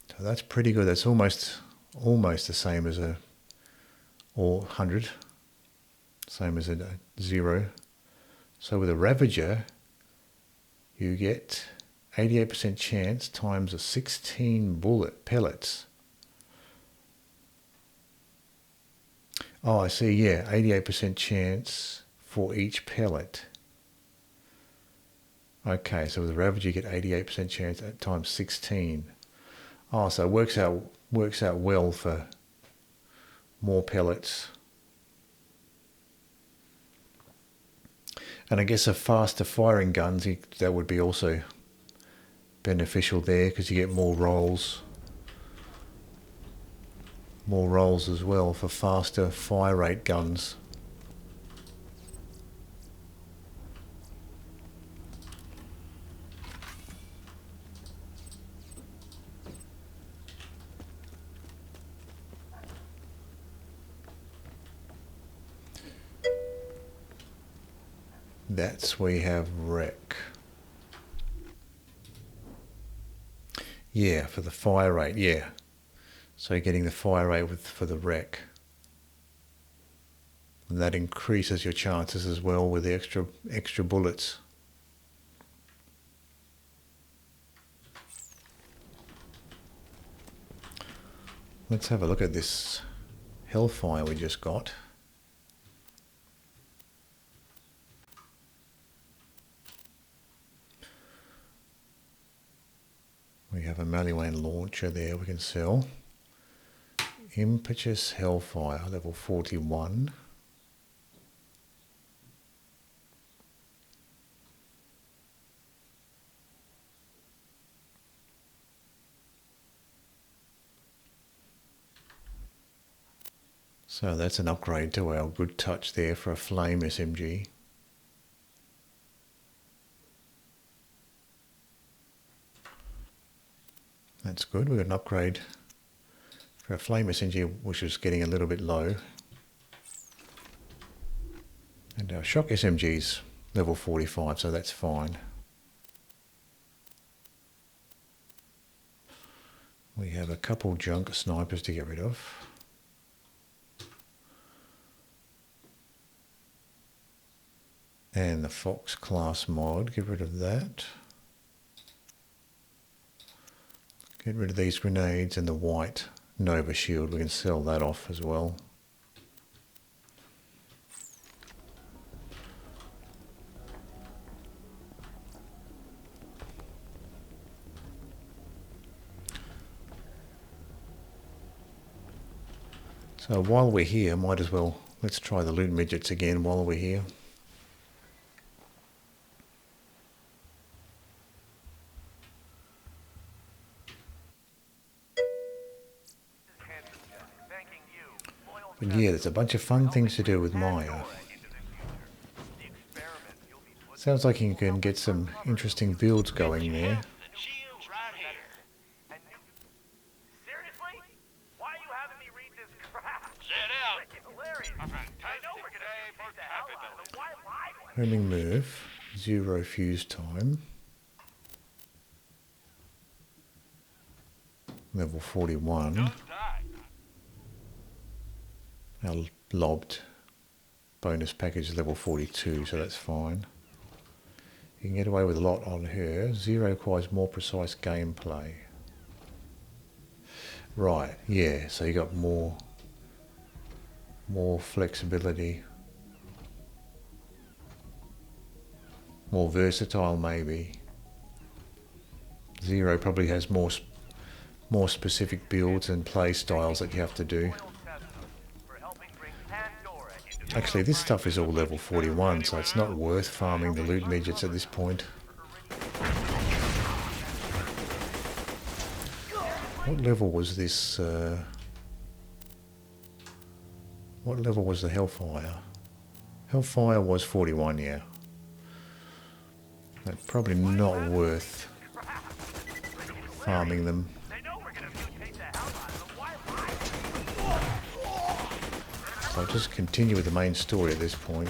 So that's pretty good. That's almost the same as a, or 100, same as a 0. So with a Ravager, you get 88% chance times a 16 bullet pellets. Oh, I see, yeah, 88% chance for each pellet. Okay, so with the Ravager you get 88% chance at times 16. Oh, so it works out well for more pellets. And I guess a faster firing guns, that would be also beneficial there because you get more rolls. More rolls as well for faster fire rate guns. That's where you have wreck. Yeah, for the fire rate, yeah. So you're getting the fire rate for the wreck. And that increases your chances as well with the extra bullets. Let's have a look at this Hellfire we just got. We have a Maliwan launcher there we can sell. Impetuous Hellfire, level 41. So that's an upgrade to our Good Touch there for a Flame SMG. That's good, we've got an upgrade for a Flame SMG which was getting a little bit low. And our Shock SMG's level 45, so that's fine. We have a couple junk snipers to get rid of. And the Fox class mod, get rid of that. Get rid of these grenades and the white Nova shield, we can sell that off as well. So while we're here, might as well, let's try the loot midgets again while we're here. But yeah, there's a bunch of fun things to do with Maya. Sounds like you can get some interesting builds going there. Homing murv, 0 fuse time. Level 41. Our lobbed bonus package is level 42, so that's fine. You can get away with a lot on her. 0 requires more precise gameplay. Right, yeah, so you got more flexibility. More versatile maybe. 0 probably has more specific builds and play styles that you have to do. Actually, this stuff is all level 41, so it's not worth farming the loot midgets at this point. What level was this? What What level was the Hellfire? Hellfire was 41, yeah. But probably not worth farming them. So I'll just continue with the main story at this point.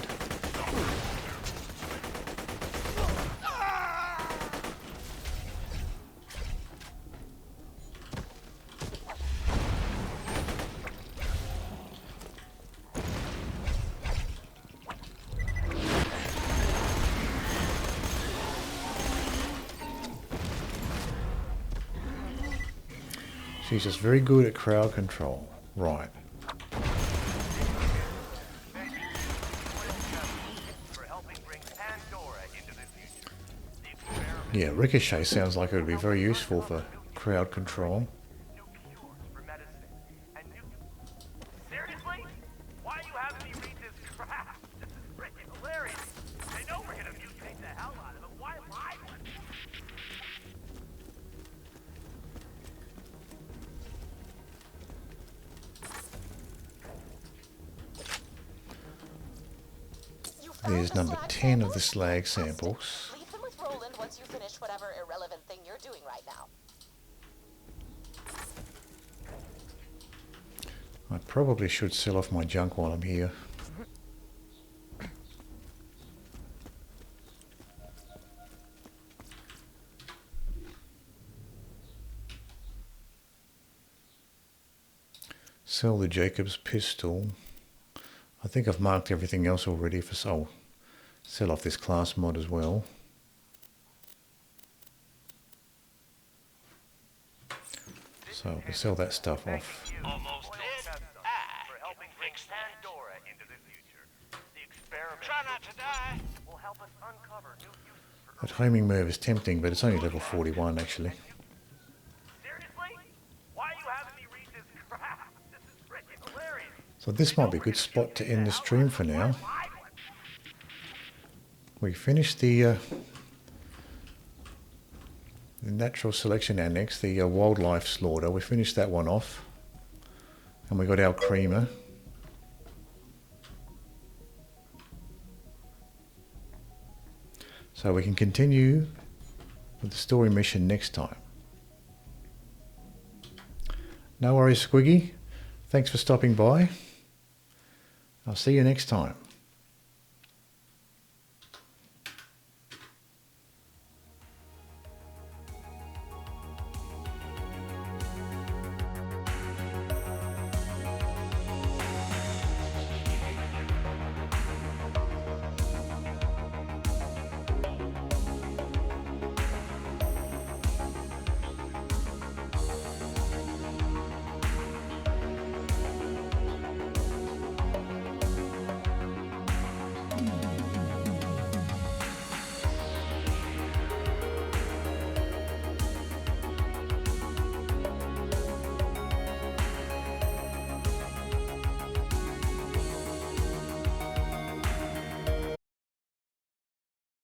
She's just very good at crowd control. Right. Yeah, Ricochet sounds like it would be very useful for crowd control. Seriously? Why are you having me read this crap? This is freaking hilarious. I know we're gonna mutate the hell out of it. Why am I? There's number 10 of the slag samples. Leave them with Roland once you finish whatever irrelevant thing you're doing right now. I probably should sell off my junk while I'm here. Sell the Jacob's pistol. I think I've marked everything else already for sale. Sell off this class mod as well. So we sell that stuff off. Almost dead. For helping bring Pandora into the future. The experiment Try not to die. will help us uncover new uses for That homing murv is tempting, but it's only level 41 actually. Seriously? Why are you having me read this crap? This is freaking hilarious. So this might be a good spot to end the stream for now. We finished the Natural Selection Annex, the wildlife slaughter. We finished that one off. And we got our creamer. So we can continue with the story mission next time. No worries, Squiggy. Thanks for stopping by. I'll see you next time.